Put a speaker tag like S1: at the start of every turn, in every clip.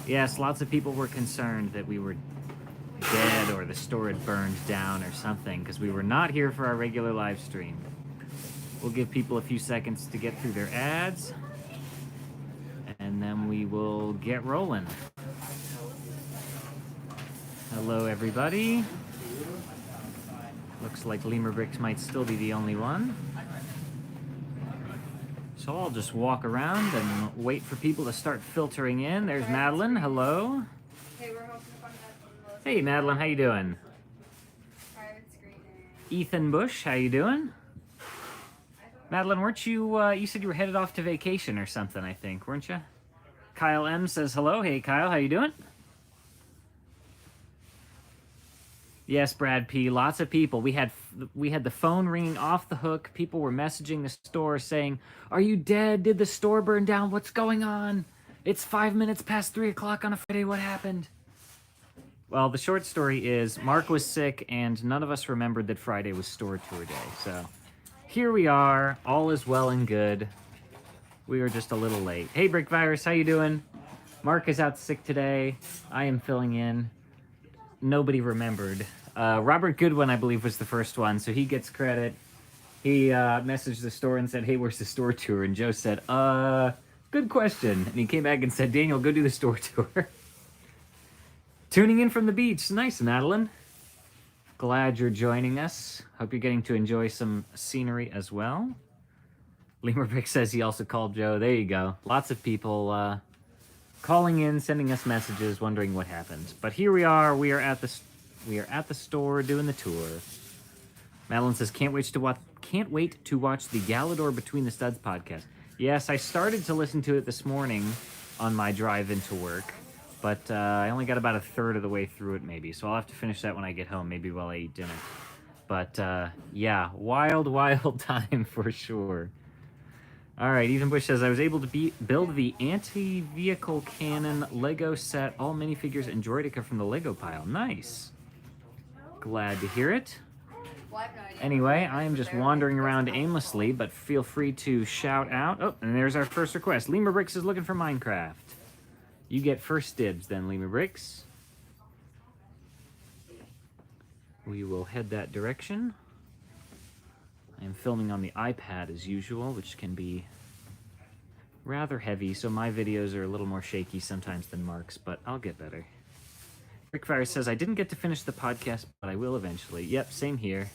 S1: Yes, lots of people were concerned that we were dead or the store had burned down or something, because we were not here for our regular live stream. We'll give people a few seconds to get through their ads, and then we will get rolling. Hello, everybody. Looks like Lemur Bricks might still be the only one. So I'll just walk around and wait for people to start filtering in. There's Madeline. Hello. Hey, Madeline. How you doing? Ethan Bush. How you doing? Madeline, weren't you, you said you were headed off to vacation or something, I think, weren't you? Kyle M says hello. Hey, Kyle, how you doing? Yes, Brad P. Lots of people. We had the phone ringing off the hook. People were messaging the store saying, "Are you dead? Did the store burn down? What's going on? It's 5 minutes past 3 o'clock on a Friday. What happened?" Well, the short story is Mark was sick, and none of us remembered that Friday was store tour day. So here we are. All is well and good. We were just a little late. Hey, Brick Virus, how you doing? Mark is out sick today. I am filling in. Nobody remembered. Robert Goodwin, I believe, was the first one, so he gets credit. He messaged the store and said, "Hey, where's the store tour?" And Joe said, good question. And he came back and said, "Daniel, go do the store tour." Tuning in from the beach. Nice, Madeline. Glad you're joining us. Hope you're getting to enjoy some scenery as well. Lemurbrick says he also called Joe. There you go. Lots of people calling in, sending us messages, wondering what happened. But here we are. We are at the store doing the tour. Madeline says, "Can't wait to watch the Galador Between the Studs podcast." Yes, I started to listen to it this morning on my drive into work, but I only got about a third of the way through it, maybe. So I'll have to finish that when I get home, maybe while I eat dinner. But yeah, wild, wild time for sure. All right, Ethan Bush says, "I was able to build the anti-vehicle cannon Lego set, all minifigures and Droidica from the Lego pile." Nice. Glad to hear it. Anyway, I am just wandering around aimlessly, but feel free to shout out. Oh, and there's our first request. Lemur Bricks is looking for Minecraft. You get first dibs then, Lemur Bricks. We will head that direction. I am filming on the iPad as usual, which can be rather heavy, so my videos are a little more shaky sometimes than Mark's, but I'll get better. Rickfire says, "I didn't get to finish the podcast, but I will eventually." Yep, same here.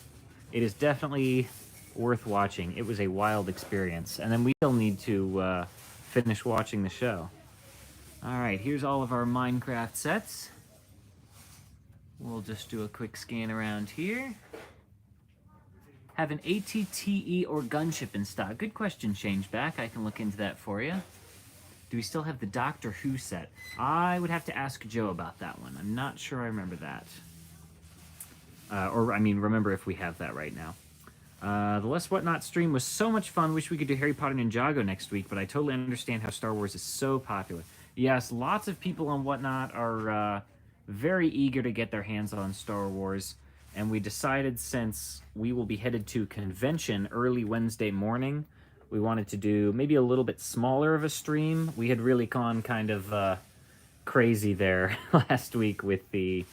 S1: It is definitely worth watching. It was a wild experience. And then we still need to finish watching the show. All right, here's all of our Minecraft sets. We'll just do a quick scan around here. Have an ATTE or gunship in stock? Good question, Changeback. I can look into that for you. Do we still have the Doctor Who set? I would have to ask Joe about that one. I'm not sure I remember that. Remember if we have that right now. The Less Whatnot stream was so much fun. Wish we could do Harry Potter Ninjago next week, but I totally understand how Star Wars is so popular. Yes, lots of people on Whatnot are very eager to get their hands on Star Wars. And we decided, since we will be headed to convention early Wednesday morning, we wanted to do maybe a little bit smaller of a stream. We had really gone kind of crazy there last week with the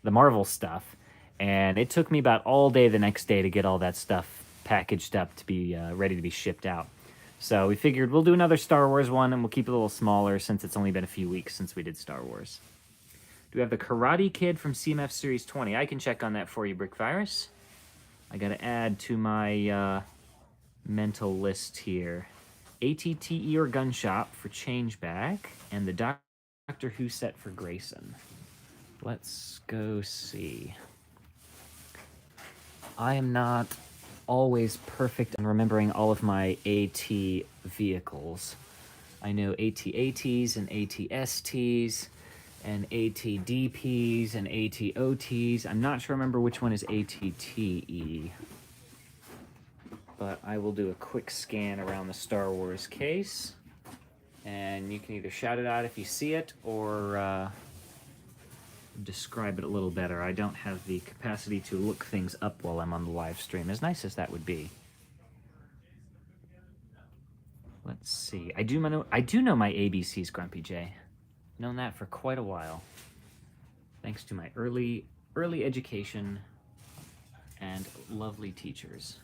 S1: Marvel stuff, and it took me about all day the next day to get all that stuff packaged up to be ready to be shipped out. So we figured we'll do another Star Wars one, and we'll keep it a little smaller since it's only been a few weeks since we did Star Wars. Do we have the Karate Kid from CMF Series 20? I can check on that for you, Brickvirus. I got to add to my mental list here. ATTE or Gun Shop for Changeback, and the Doctor Who set for Grayson. Let's go see. I am not always perfect in remembering all of my AT vehicles. I know AT-ATs and AT-STs, and AT-DPs and AT-OTs. I'm not sure I remember which one is AT-TE. But I will do a quick scan around the Star Wars case. And you can either shout it out if you see it, or describe it a little better. I don't have the capacity to look things up while I'm on the live stream, as nice as that would be. Let's see. I do know my ABCs, Grumpy J. Known that for quite a while. Thanks to my early education and lovely teachers.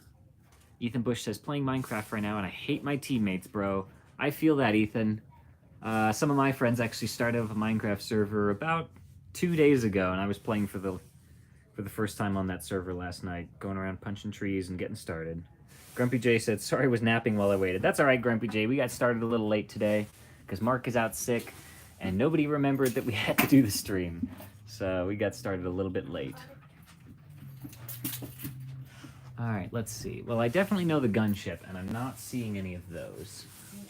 S1: Ethan Bush says, playing Minecraft right now, and I hate my teammates, bro. I feel that, Ethan. Some of my friends actually started up a Minecraft server about 2 days ago, and I was playing for the first time on that server last night, going around punching trees and getting started. Grumpy J said, sorry, I was napping while I waited. That's all right, Grumpy J. We got started a little late today because Mark is out sick, and nobody remembered that we had to do the stream. So we got started a little bit late. All right, let's see. Well, I definitely know the gunship, and I'm not seeing any of those.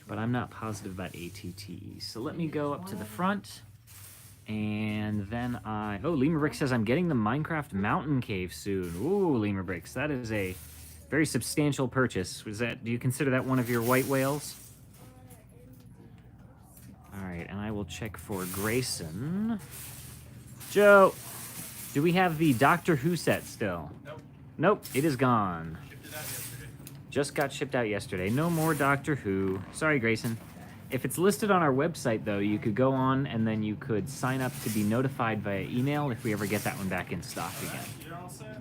S1: But I'm not positive about ATTE. So let me go up to the front. And then oh, Lemur Brick says I'm getting the Minecraft Mountain Cave soon. Ooh, Lemur Bricks, that is a very substantial purchase. Do you consider that one of your white whales? All right, and I will check for Grayson. Joe, do we have the Doctor Who set still?
S2: Nope.
S1: Nope, it is gone.
S2: Shipped it out yesterday.
S1: Just got shipped out yesterday. No more Doctor Who. Sorry, Grayson. If it's listed on our website, though, you could go on and then you could sign up to be notified via email if we ever get that one back in stock again.
S2: You're all set?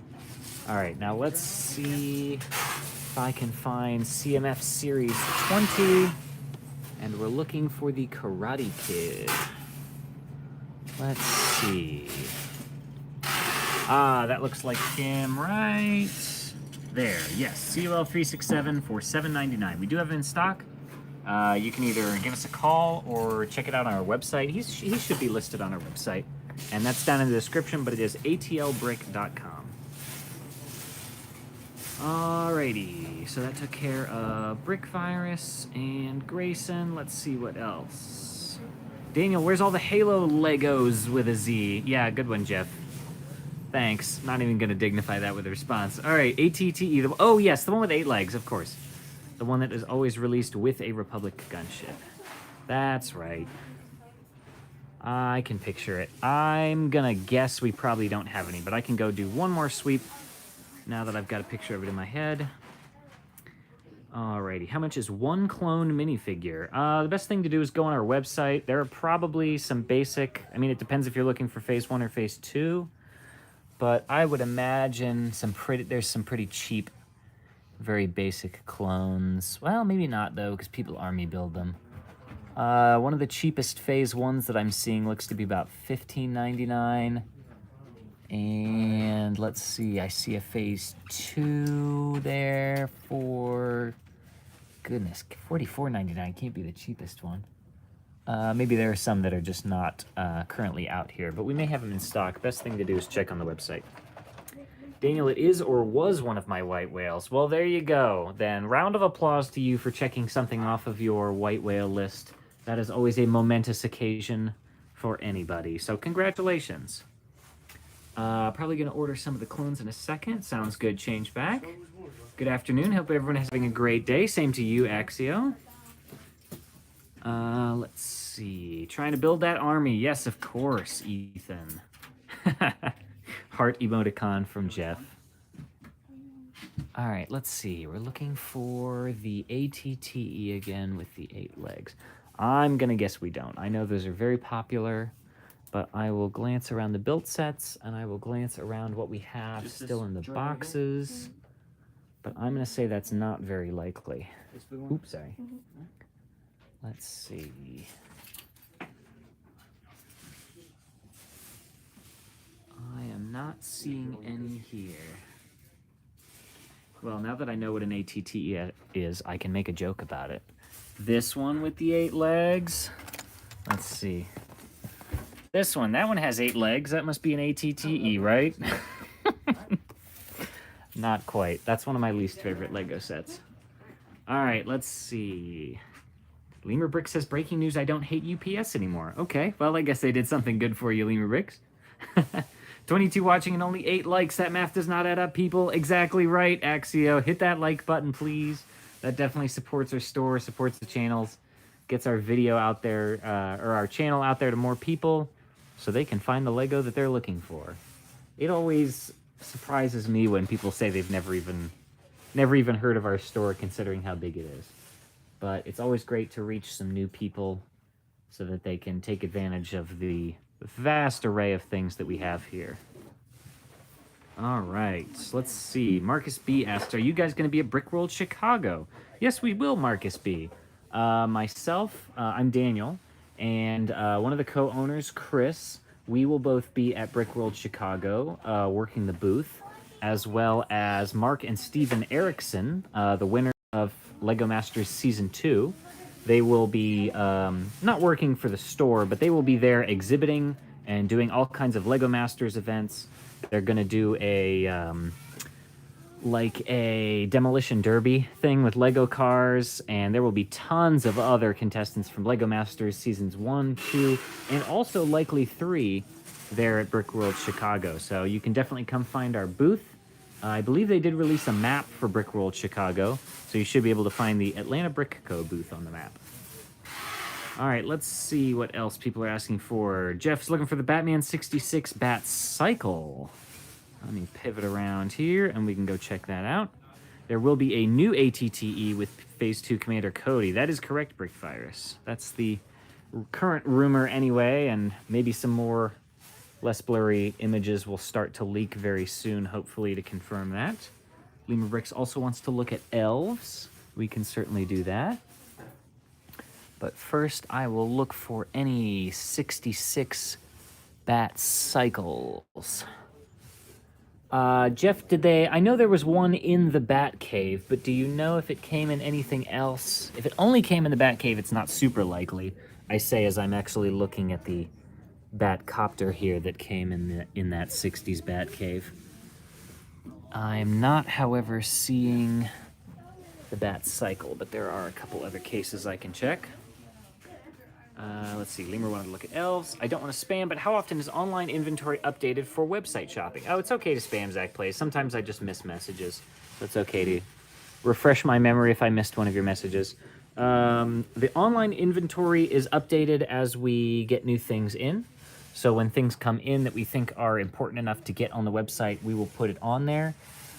S1: All right, now let's see if I can find CMF Series 20. And we're looking for the Karate Kid. Let's see. Ah, that looks like him right there. Yes, COL 367 for $7.99. We do have it in stock. You can either give us a call or check it out on our website. He should be listed on our website. And that's down in the description, but it is atlbrick.com. Alrighty, so that took care of Brick Virus and Grayson. Let's see what else. Daniel, where's all the Halo Legos with a Z? Yeah, good one, Jeff. Thanks. Not even going to dignify that with a response. All right, ATTE. Oh, yes, the one with 8 legs, of course. The one that is always released with a Republic gunship. That's right. I can picture it. I'm going to guess we probably don't have any, but I can go do one more sweep now that I've got a picture of it in my head. Alrighty, how much is one clone minifigure? The best thing to do is go on our website. There are probably some basic, I mean, it depends if you're looking for phase 1 or phase 2, but I would imagine there's some pretty cheap, very basic clones. Well, maybe not though, because people army build them. One of the cheapest phase 1s that I'm seeing looks to be about $15.99. And let's see, I see a phase 2 there for, goodness, $44.99 can't be the cheapest one. Maybe there are some that are just not currently out here, but we may have them in stock. Best thing to do is check on the website. Daniel, it is or was one of my white whales. Well, there you go. Then round of applause to you for checking something off of your white whale list. That is always a momentous occasion for anybody, so congratulations. Probably going to order some of the clones in a second. Sounds good. Change back. Good afternoon. Hope everyone is having a great day. Same to you, Axio. Let's see. Trying to build that army. Yes, of course, Ethan. Heart emoticon from Jeff. All right, let's see. We're looking for the ATTE again with the 8 legs. I'm going to guess we don't. I know those are very popular. But I will glance around the build sets, and I will glance around what we have still in the boxes. But I'm going to say that's not very likely. Oops, sorry. Let's see. I am not seeing any here. Well, now that I know what an ATTE is, I can make a joke about it. This one with the 8 legs. Let's see. This one, that one has 8 legs. That must be an ATTE, right? Not quite. That's one of my least favorite Lego sets. All right, let's see. Lemur Brick says, breaking news, I don't hate UPS anymore. Okay, well, I guess they did something good for you, Lemur Bricks. 22 watching and only 8 likes. That math does not add up, people. Exactly right, Axio. Hit that like button, please. That definitely supports our store, supports the channels, gets our video out there, or our channel out there to more people, so they can find the Lego that they're looking for. It always surprises me when people say they've never even heard of our store, considering how big it is. but it's always great to reach some new people so that they can take advantage of the vast array of things that we have here. All right, let's see. Marcus B asked, are you guys going to be at Brickworld Chicago? Yes, we will, Marcus B. Myself, I'm Daniel, and one of the co-owners, Chris, we will both be at Brickworld Chicago working the booth, as well as Mark and Steven Erickson, the winner of LEGO Masters Season 2. They will be not working for the store, but they will be there exhibiting and doing all kinds of LEGO Masters events. They're going to do a like a demolition derby thing with Lego cars, and there will be tons of other contestants from LEGO Masters Seasons 1, 2, and also likely 3 there at Brickworld Chicago. So you can definitely come find our booth. I believe they did release a map for Brickworld Chicago, so you should be able to find the Atlanta Brick Co. booth on the map. All right, let's see what else people are asking for. Jeff's looking for the Batman 66 Bat Cycle. Let me pivot around here, and we can go check that out. There will be a new ATTE with Phase 2 Commander Cody. That is correct, Brickvirus. That's the current rumor anyway, and maybe some more less blurry images will start to leak very soon, hopefully, to confirm that. Lima Bricks also wants to look at Elves. We can certainly do that. But first, I will look for any 66 Bat Cycles. Jeff, did they... I know there was one in the Bat Cave, but do you know if it came in anything else? If it only came in the Bat Cave, it's not super likely. I say as I'm actually looking at the Bat Copter here that came in that 60s Bat Cave. I'm not, however, seeing the Bat Cycle, but there are a couple other cases I can check. Let's see, Lemur wanted to look at Elves. I don't want to spam, but how often is online inventory updated for website shopping? Oh, it's okay to spam, Zach Plays. Sometimes I just miss messages, so it's okay to refresh my memory if I missed one of your messages. The online inventory is updated as we get new things in. So when things come in that we think are important enough to get on the website, we will put it on there.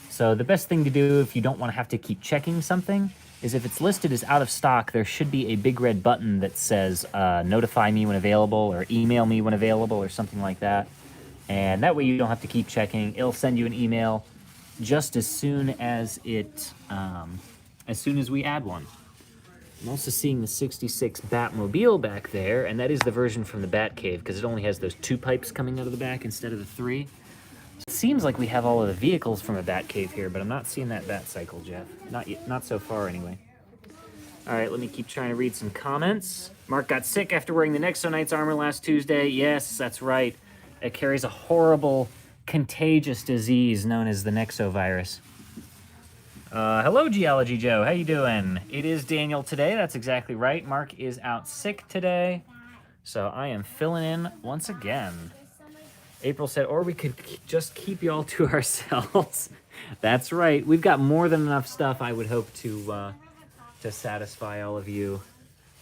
S1: So the best thing to do if you don't want to have to keep checking something is if it's listed as out of stock, there should be a big red button that says notify me when available or email me when available or something like that. And that way you don't have to keep checking. It'll send you an email just as soon as we add one. I'm also seeing the 66 Batmobile back there, and that is the version from the Batcave because it only has those 2 pipes coming out of the back instead of the 3. It seems like we have all of the vehicles from a Batcave here, but I'm not seeing that Bat Cycle, Jeff. Not yet, not so far anyway. All right, let me keep trying to read some comments. Mark got sick after wearing the Nexo Knights armor last Tuesday. Yes, that's right. It carries a horrible, contagious disease known as the Nexo virus. Hello, Geology Joe. How you doing? It is Daniel today. That's exactly right. Mark is out sick today, so I am filling in once again. April said, or we could just keep y'all to ourselves. That's right. We've got more than enough stuff, I would hope, to satisfy all of you,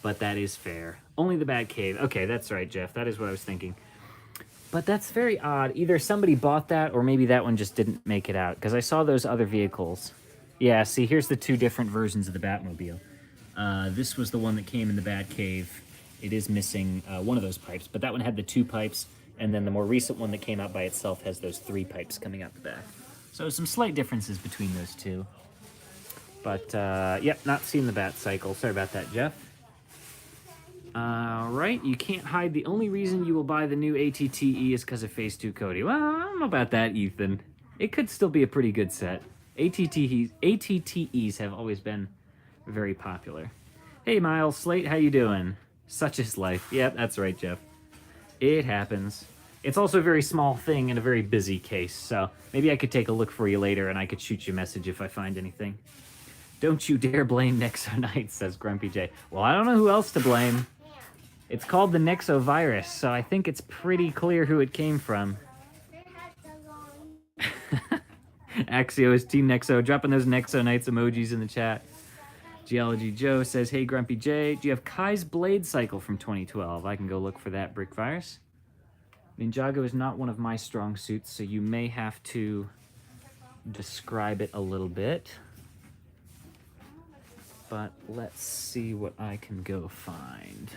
S1: but that is fair. Only the Batcave. Okay, that's right, Jeff. That is what I was thinking. But that's very odd. Either somebody bought that, or maybe that one just didn't make it out, because I saw those other vehicles. Yeah, see, here's the 2 different versions of the Batmobile. This was the one that came in the Batcave. It is missing one of those pipes, but that one had the 2 pipes, and then the more recent one that came out by itself has those 3 pipes coming out the back. So some slight differences between those 2. But, yep, not seeing the Bat Cycle. Sorry about that, Jeff. All right, you can't hide. The only reason you will buy the new ATTE is because of Phase 2 Cody. Well, I don't know about that, Ethan. It could still be a pretty good set. ATTEs have always been very popular. Hey, Miles Slate, how you doing? Such is life. Yep, that's right, Jeff. It happens. It's also a very small thing in a very busy case, so maybe I could take a look for you later and I could shoot you a message if I find anything. Don't you dare blame Nexo Knights, says Grumpy J. Well, I don't know who else to blame. It's called the Nexo virus, so I think it's pretty clear who it came from. Axio is Team Nexo. Dropping those Nexo Knights emojis in the chat. Geology Joe says, hey, Grumpy J, do you have Kai's Blade Cycle from 2012? I can go look for that, Brickvirus. Ninjago is not one of my strong suits, so you may have to describe it a little bit. but let's see what I can go find.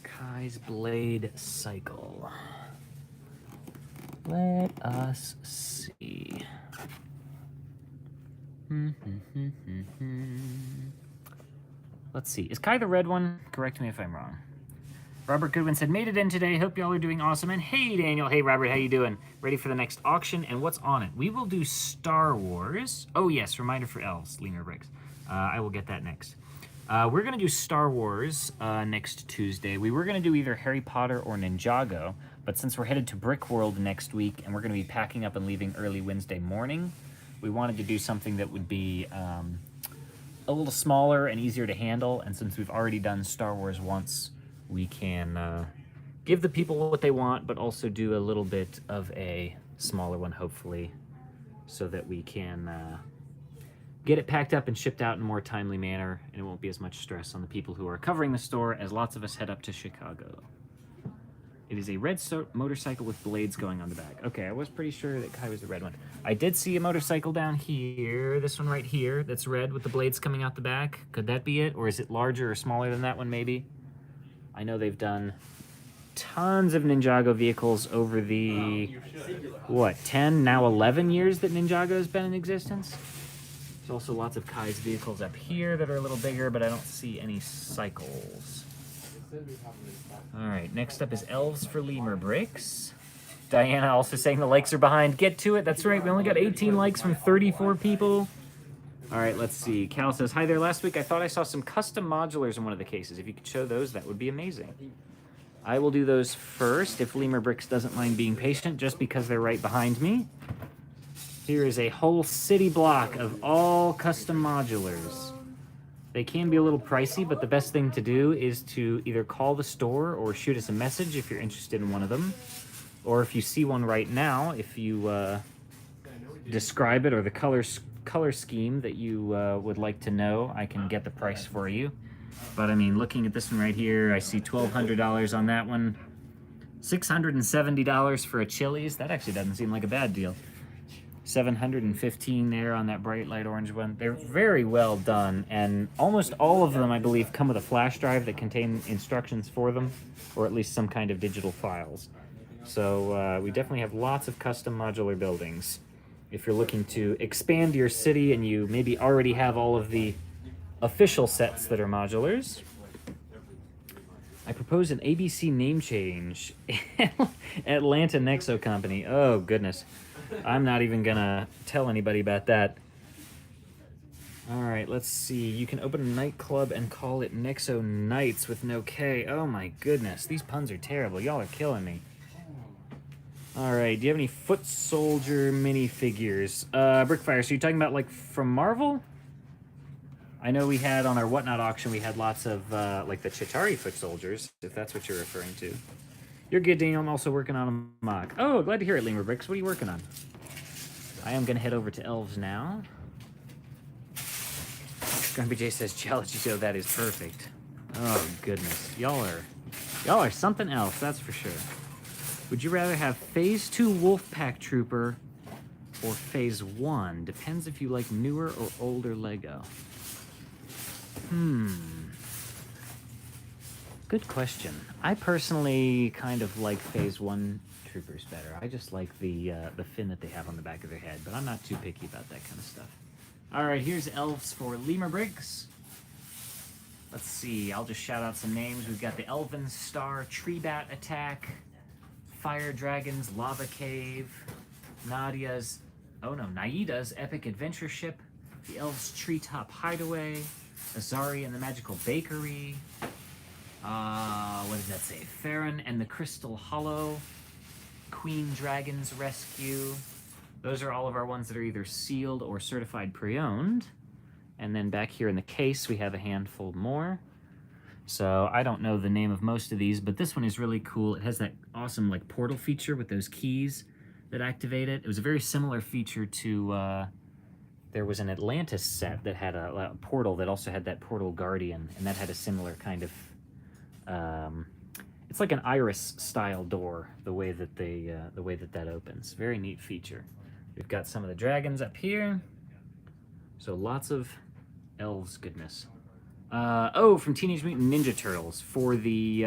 S1: Kai's Blade Cycle. Let us see. Let's see. Is Kai the red one? Correct me if I'm wrong. Robert Goodwin said, made it in today. Hope y'all are doing awesome. And hey, Daniel. Hey, Robert. How you doing? Ready for the next auction? And what's on it? We will do Star Wars. Oh, yes. Reminder for Elves. Lemur Bricks. I will get that next. We're going to do Star Wars next Tuesday. We were going to do either Harry Potter or Ninjago. But since we're headed to Brick World next week and we're going to be packing up and leaving early Wednesday morning, we wanted to do something that would be a little smaller and easier to handle. And since we've already done Star Wars once, we can give the people what they want, but also do a little bit of a smaller one, hopefully, so that we can get it packed up and shipped out in a more timely manner, and it won't be as much stress on the people who are covering the store as lots of us head up to Chicago. It is a red motorcycle with blades going on the back. Okay, I was pretty sure that Kai was the red one. I did see a motorcycle down here, this one right here, that's red with the blades coming out the back. Could that be it? Or is it larger or smaller than that one, maybe? I know they've done tons of Ninjago vehicles over the, what, 10, now 11 years that Ninjago has been in existence? There's also lots of Kai's vehicles up here that are a little bigger, but I don't see any cycles. All right, next up is Elves for Lemur Bricks. Diana also saying the likes are behind. Get to it. That's right. We only got 18 likes from 34 people. All right, let's see. Cal says, hi there. Last week I thought I saw some custom modulars in one of the cases. If you could show those, that would be amazing. I will do those first if Lemur Bricks doesn't mind being patient, just because they're right behind me. Here is a whole city block of all custom modulars. They can be a little pricey, but the best thing to do is to either call the store or shoot us a message if you're interested in one of them. Or if you see one right now, if you describe it or the color scheme that you would like to know, I can get the price for you. But I mean, looking at this one right here, I see $1,200 on that one. $670 for a Chili's. That actually doesn't seem like a bad deal. $715 there on that bright light orange one. They're very well done, and almost all of them, I believe, come with a flash drive that contain instructions for them, or at least some kind of digital files. So we definitely have lots of custom modular buildings. If you're looking to expand your city and you maybe already have all of the official sets that are modulars, I propose an ABC name change. Atlanta Nexo Company. Oh, goodness. I'm not even gonna tell anybody about that. All right, let's see. You can open a nightclub and call it Nexo Nights with no K. Oh my goodness, these puns are terrible. Y'all are killing me. All right, do you have any foot soldier minifigures? Brickfire, so you're talking about like from Marvel? I know we had on our Whatnot auction, we had lots of like the Chitauri foot soldiers, if that's what you're referring to. You're good, Daniel. I'm also working on a mock. Oh, glad to hear it, Lemur Bricks. What are you working on? I am going to head over to Elves now. Grumpy J says, Geology Show, that is perfect. Oh, goodness. Y'all are something else, that's for sure. Would you rather have Phase 2 Wolfpack Trooper or Phase 1? Depends if you like newer or older Lego. Good question. I personally kind of like Phase 1 troopers better. I just like the fin that they have on the back of their head, but I'm not too picky about that kind of stuff. All right, here's Elves for Lemur Bricks. Let's see, I'll just shout out some names. We've got the Elven Star Tree Bat Attack, Fire Dragon's Lava Cave, Naida's Epic Adventure Ship, the Elves Treetop Hideaway, Azari and the Magical Bakery, what does that say? Farron and the Crystal Hollow, Queen Dragon's Rescue. Those are all of our ones that are either sealed or certified pre-owned. And then back here in the case, we have a handful more. So I don't know the name of most of these, but this one is really cool. It has that awesome like portal feature with those keys that activate it. It was a very similar feature to, there was an Atlantis set that had a portal that also had that portal guardian, and that had a similar kind of, it's like an iris style door, the way that that opens. Very neat feature. We've got some of the dragons up here. So lots of Elves goodness. Oh, from Teenage Mutant Ninja Turtles for the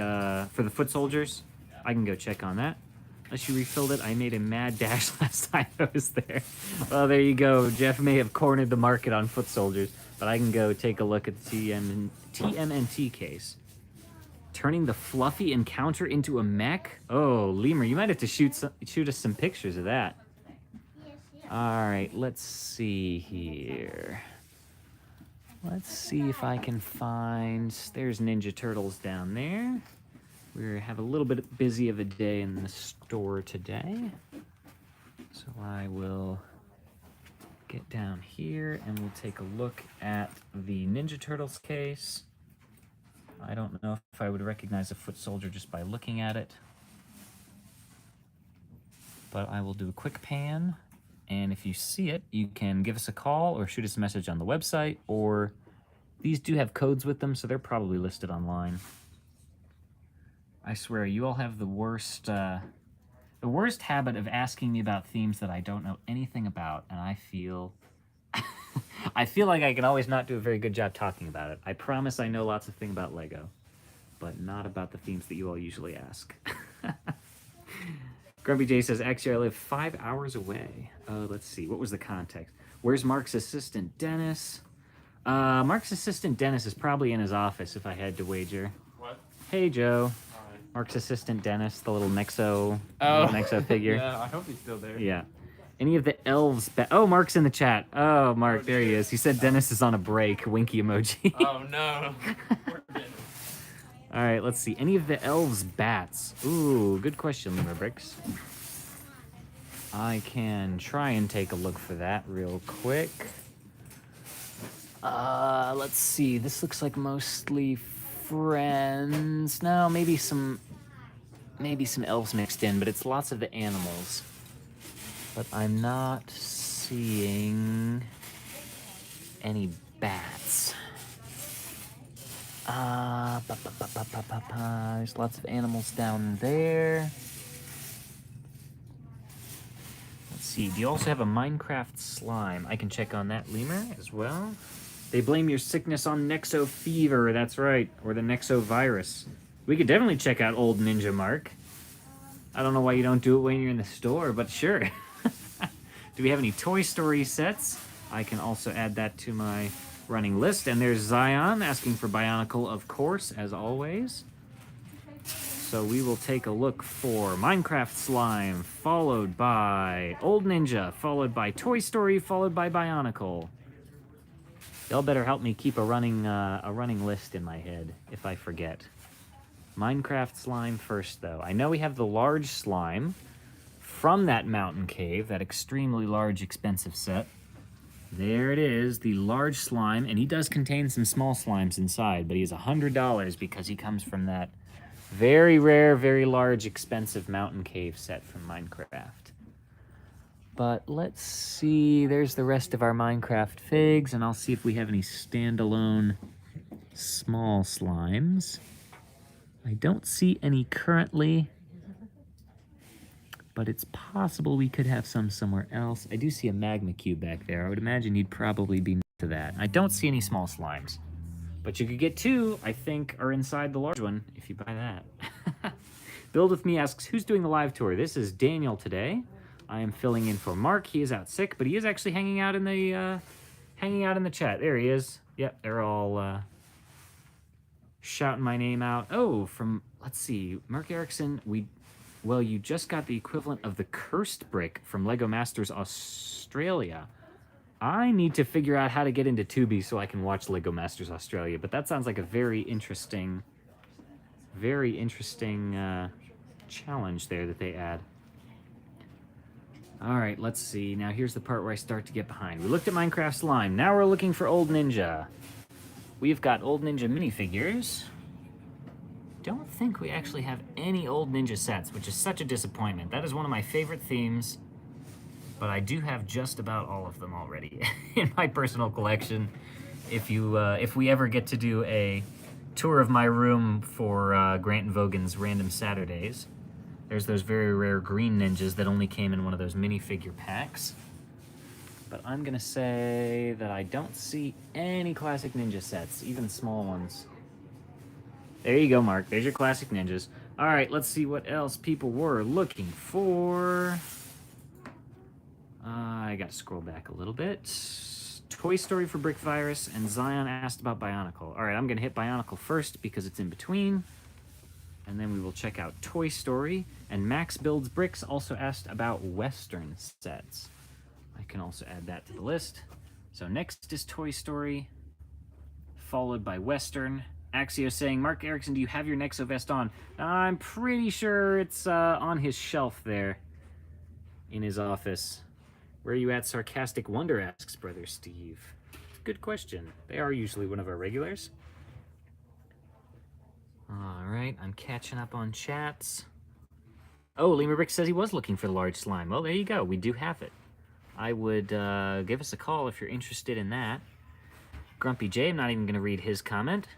S1: foot soldiers. I can go check on that. Unless you refilled it, I made a mad dash last time I was there. Well, there you go. Jeff may have cornered the market on foot soldiers, but I can go take a look at the TMNT case. Turning the fluffy encounter into a mech? Oh, Lemur, you might have to shoot us some pictures of that. All right, let's see here. Let's see if I can find... There's Ninja Turtles down there. We have a little bit busy of a day in the store today. So I will get down here and we'll take a look at the Ninja Turtles case. I don't know if I would recognize a foot soldier just by looking at it. But I will do a quick pan. And if you see it, you can give us a call or shoot us a message on the website, or these do have codes with them, so they're probably listed online. I swear, you all have the worst habit of asking me about themes that I don't know anything about, and I feel like I can always not do a very good job talking about it. I promise I know lots of things about Lego, but not about the themes that you all usually ask. Grumpy J says, actually, I live 5 hours away. Let's see. What was the context? Where's Mark's assistant, Dennis? Mark's assistant, Dennis, is probably in his office, if I had to wager.
S2: What?
S1: Hey, Joe.
S2: Hi.
S1: Mark's assistant, Dennis, the little Nexo figure.
S2: Yeah, I hope he's still there.
S1: Yeah. Any of the elves... Oh, Mark's in the chat. Oh, Mark, there he is. He said Dennis is on a break. Winky emoji.
S2: Oh, no. Poor Dennis.
S1: All right, let's see. Any of the elves bats? Ooh, good question, Lemur Bricks. I can try and take a look for that real quick. Let's see. This looks like mostly friends. No, maybe some elves mixed in, but it's lots of the animals. But I'm not seeing any bats. There's lots of animals down there. Let's see. Do you also have a Minecraft slime? I can check on that, Lemur, as well. They blame your sickness on Nexo fever. That's right, or the Nexo virus. We could definitely check out old Ninja Mark. I don't know why you don't do it when you're in the store, but sure. Do we have any Toy Story sets? I can also add that to my running list. And there's Zion asking for Bionicle, of course, as always. So we will take a look for Minecraft Slime, followed by Old Ninja, followed by Toy Story, followed by Bionicle. Y'all better help me keep a running list in my head if I forget. Minecraft Slime first, though. I know we have the large slime from that mountain cave, that extremely large, expensive set. There it is, the large slime, and he does contain some small slimes inside, but he's $100 because he comes from that very rare, very large, expensive mountain cave set from Minecraft. But let's see, there's the rest of our Minecraft figs, and I'll see if we have any standalone small slimes. I don't see any currently, but it's possible we could have some somewhere else. I do see a magma cube back there. I would imagine you'd probably be to that. I don't see any small slimes, but you could get two, I think, are inside the large one if you buy that. Build With Me asks, who's doing the live tour? This is Daniel today. I am filling in for Mark. He is out sick, but he is actually hanging out in the chat. There he is. Yep, they're all shouting my name out. Oh, from, let's see, Mark Erickson, well, you just got the equivalent of the cursed brick from Lego Masters Australia. I need to figure out how to get into Tubi so I can watch Lego Masters Australia, but that sounds like a very interesting challenge there that they add. All right, let's see. Now here's the part where I start to get behind. We looked at Minecraft Slime. Now we're looking for Old Ninja. We've got Old Ninja minifigures. Don't think we actually have any Old Ninja sets, which is such a disappointment. That is one of my favorite themes, but I do have just about all of them already in my personal collection. If we ever get to do a tour of my room for Grant and Vogan's Random Saturdays, there's those very rare green ninjas that only came in one of those minifigure packs. but I'm going to say that I don't see any classic ninja sets, even small ones. There you go, Mark. There's your classic ninjas. All right, let's see what else people were looking for. I got to scroll back a little bit. Toy Story for Brick Virus, and Zion asked about Bionicle. All right, I'm going to hit Bionicle first because it's in between. And then we will check out Toy Story. And Max Builds Bricks also asked about Western sets. I can also add that to the list. So next is Toy Story, followed by Western. Axio saying, Mark Erickson, do you have your Nexo vest on? I'm pretty sure it's on his shelf there in his office. Where are you at, Sarcastic Wonder, asks Brother Steve. Good question. They are usually one of our regulars. All right, I'm catching up on chats. Oh, Lima Brick says he was looking for the large slime. Well, there you go. We do have it. I would give us a call if you're interested in that. Grumpy J, I'm not even going to read his comment.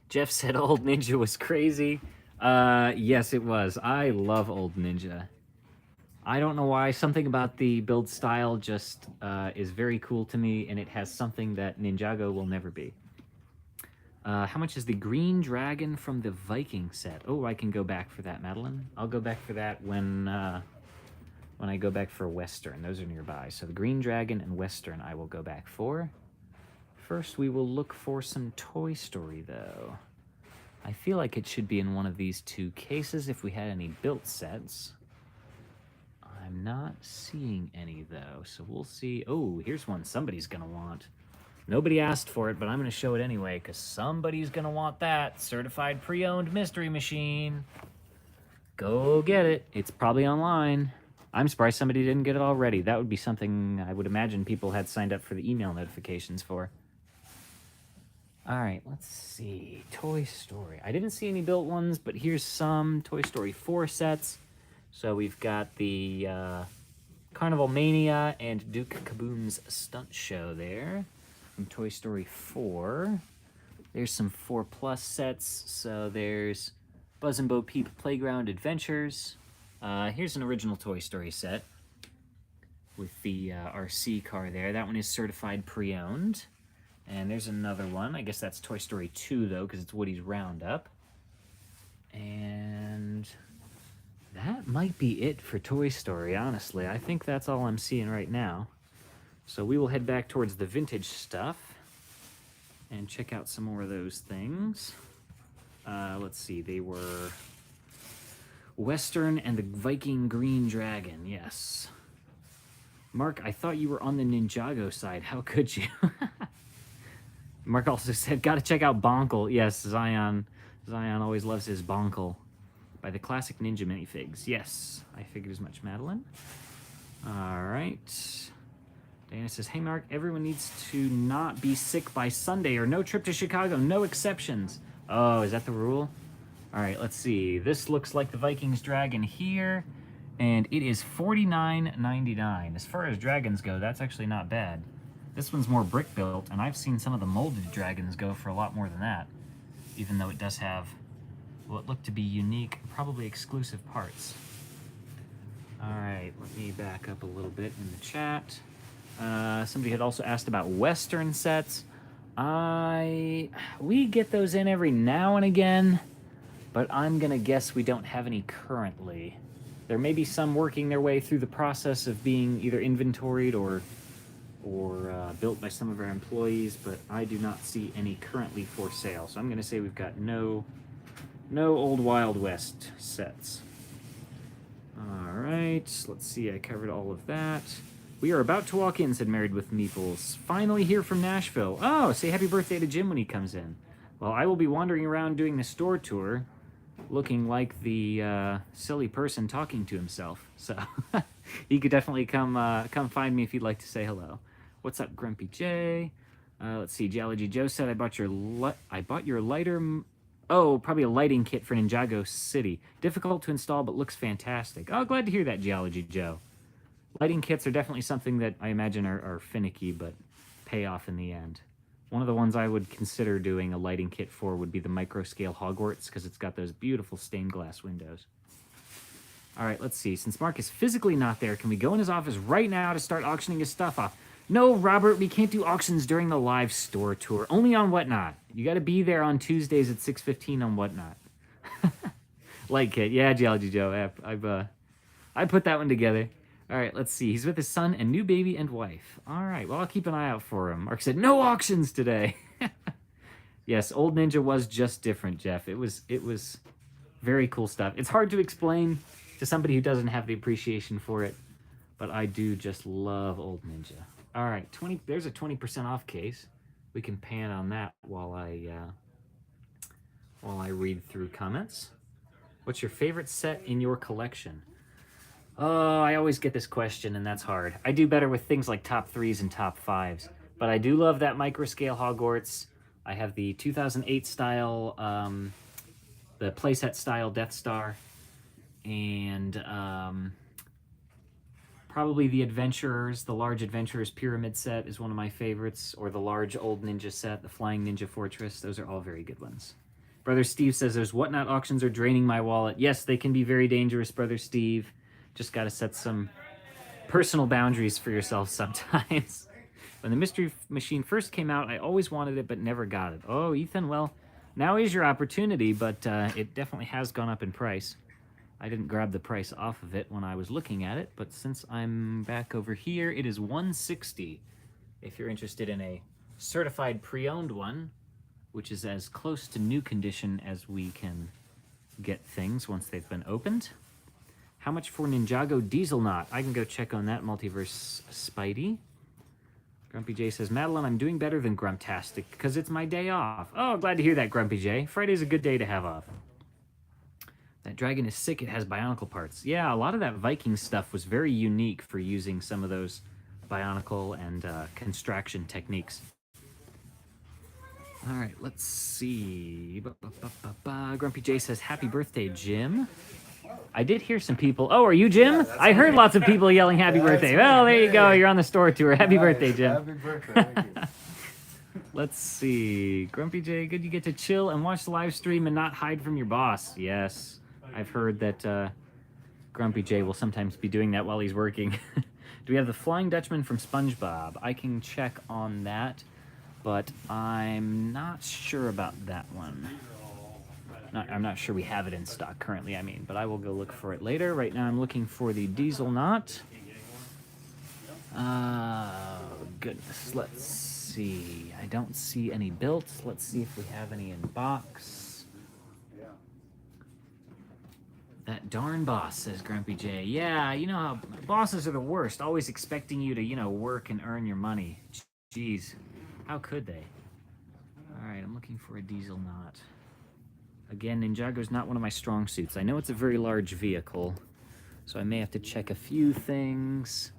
S1: Jeff said Old Ninja was crazy. Yes, it was. I love Old Ninja. I don't know why. Something about the build style just is very cool to me, and it has something that Ninjago will never be. How much is the green dragon from the Viking set? Oh, I can go back for that, Madeline. I'll go back for that when I go back for Western. Those are nearby. So the green dragon and Western I will go back for. First, we will look for some Toy Story, though. I feel like it should be in one of these two cases if we had any built sets. I'm not seeing any, though, so we'll see. Oh, here's one somebody's going to want. Nobody asked for it, but I'm going to show it anyway, because somebody's going to want that. Certified pre-owned mystery machine. Go get it. It's probably online. I'm surprised somebody didn't get it already. That would be something I would imagine people had signed up for the email notifications for. All right, let's see. Toy Story. I didn't see any built ones, but here's some Toy Story 4 sets. So we've got the Carnival Mania and Duke Kaboom's Stunt Show there from Toy Story 4. There's some 4+ sets. So there's Buzz and Bo Peep Playground Adventures. Here's an original Toy Story set with the RC car there. That one is certified pre-owned. And there's another one. I guess that's Toy Story 2, though, because it's Woody's Roundup. And that might be it for Toy Story, honestly. I think that's all I'm seeing right now. So we will head back towards the vintage stuff and check out some more of those things. Let's see. They were Western and the Viking Green Dragon. Yes. Mark, I thought you were on the Ninjago side. How could you? Mark also said, gotta check out Bonkle. Yes, Zion always loves his Bonkle. By the classic Ninja minifigs. Yes, I figured as much, Madeline. All right. Dana says, hey, Mark, everyone needs to not be sick by Sunday or no trip to Chicago. No exceptions. Oh, is that the rule? All right, let's see. This looks like the Vikings Dragon here, and it is $49.99. As far as dragons go, that's actually not bad. This one's more brick built, and I've seen some of the molded dragons go for a lot more than that, even though it does have what look to be unique, probably exclusive parts. All right, let me back up a little bit in the chat. Somebody had also asked about Western sets. We get those in every now and again, but I'm gonna guess we don't have any currently. There may be some working their way through the process of being either inventoried or built by some of our employees, but I do not see any currently for sale. So I'm gonna say we've got no old Wild West sets. All right, let's see, I covered all of that. We are about to walk in, said Married with Meeples. Finally here from Nashville. Oh, say happy birthday to Jim when he comes in. Well, I will be wandering around doing the store tour, looking like the silly person talking to himself. So you could definitely come find me if you'd like to say hello. What's up, Grumpy J? Let's see, Geology Joe said, I bought your lighter... Oh, probably a lighting kit for Ninjago City. Difficult to install, but looks fantastic. Oh, glad to hear that, Geology Joe. Lighting kits are definitely something that I imagine are finicky, but pay off in the end. One of the ones I would consider doing a lighting kit for would be the micro-scale Hogwarts, because it's got those beautiful stained glass windows. All right, let's see. Since Mark is physically not there, can we go in his office right now to start auctioning his stuff off? No, Robert, we can't do auctions during the live store tour. Only on Whatnot. You got to be there on Tuesdays at 6:15 on Whatnot. Like Kit. Yeah, Geology Joe. I put that one together. All right, let's see. He's with his son and new baby and wife. All right, well, I'll keep an eye out for him. Mark said, no auctions today. Yes, Old Ninja was just different, Jeff. It was very cool stuff. It's hard to explain to somebody who doesn't have the appreciation for it, but I do just love Old Ninja. All right, there's a 20% off case. We can pan on that while I read through comments. What's your favorite set in your collection? Oh, I always get this question, and that's hard. I do better with things like top 3s and top 5s, but I do love that microscale Hogwarts. I have the 2008 style, the playset style Death Star, and probably the Adventurers, the large Adventurers Pyramid set is one of my favorites, or the large Old Ninja set, the Flying Ninja Fortress. Those are all very good ones. Brother Steve says, those Whatnot auctions are draining my wallet. Yes, they can be very dangerous, Brother Steve. Just got to set some personal boundaries for yourself sometimes. When the Mystery Machine first came out, I always wanted it, but never got it. Oh, Ethan, well, now is your opportunity, but it definitely has gone up in price. I didn't grab the price off of it when I was looking at it, but since I'm back over here, it is $160. If you're interested in a certified pre-owned one, which is as close to new condition as we can get things once they've been opened. How much for Ninjago Diesel Knot? I can go check on that, Multiverse Spidey. Grumpy J says, Madeline, I'm doing better than Grumptastic because it's my day off. Oh, glad to hear that, Grumpy J. Friday's a good day to have off. That dragon is sick. It has Bionicle parts. Yeah, a lot of that Viking stuff was very unique for using some of those Bionicle and construction techniques. All right, let's see. Grumpy J says, happy birthday, Jim. I did hear some people. Oh, are you Jim? Yeah, I heard lots of people yelling happy birthday. Well, there you go. You're on the store tour. Happy birthday, Jim.
S3: Happy birthday. Thank you.
S1: Let's see. Grumpy J, good you get to chill and watch the live stream and not hide from your boss. Yes. I've heard that Grumpy J will sometimes be doing that while he's working. Do we have the Flying Dutchman from Spongebob? I can check on that, but I'm not sure about that one. I'm not sure we have it in stock currently, but I will go look for it later. Right now I'm looking for the Diesel Knot. Goodness, let's see. I don't see any built. Let's see if we have any in box. That darn boss, says Grumpy J. Yeah, you know how bosses are the worst, always expecting you to, work and earn your money. Jeez, how could they? All right, I'm looking for a Diesel Knot. Again, Ninjago's not one of my strong suits. I know it's a very large vehicle, so I may have to check a few things.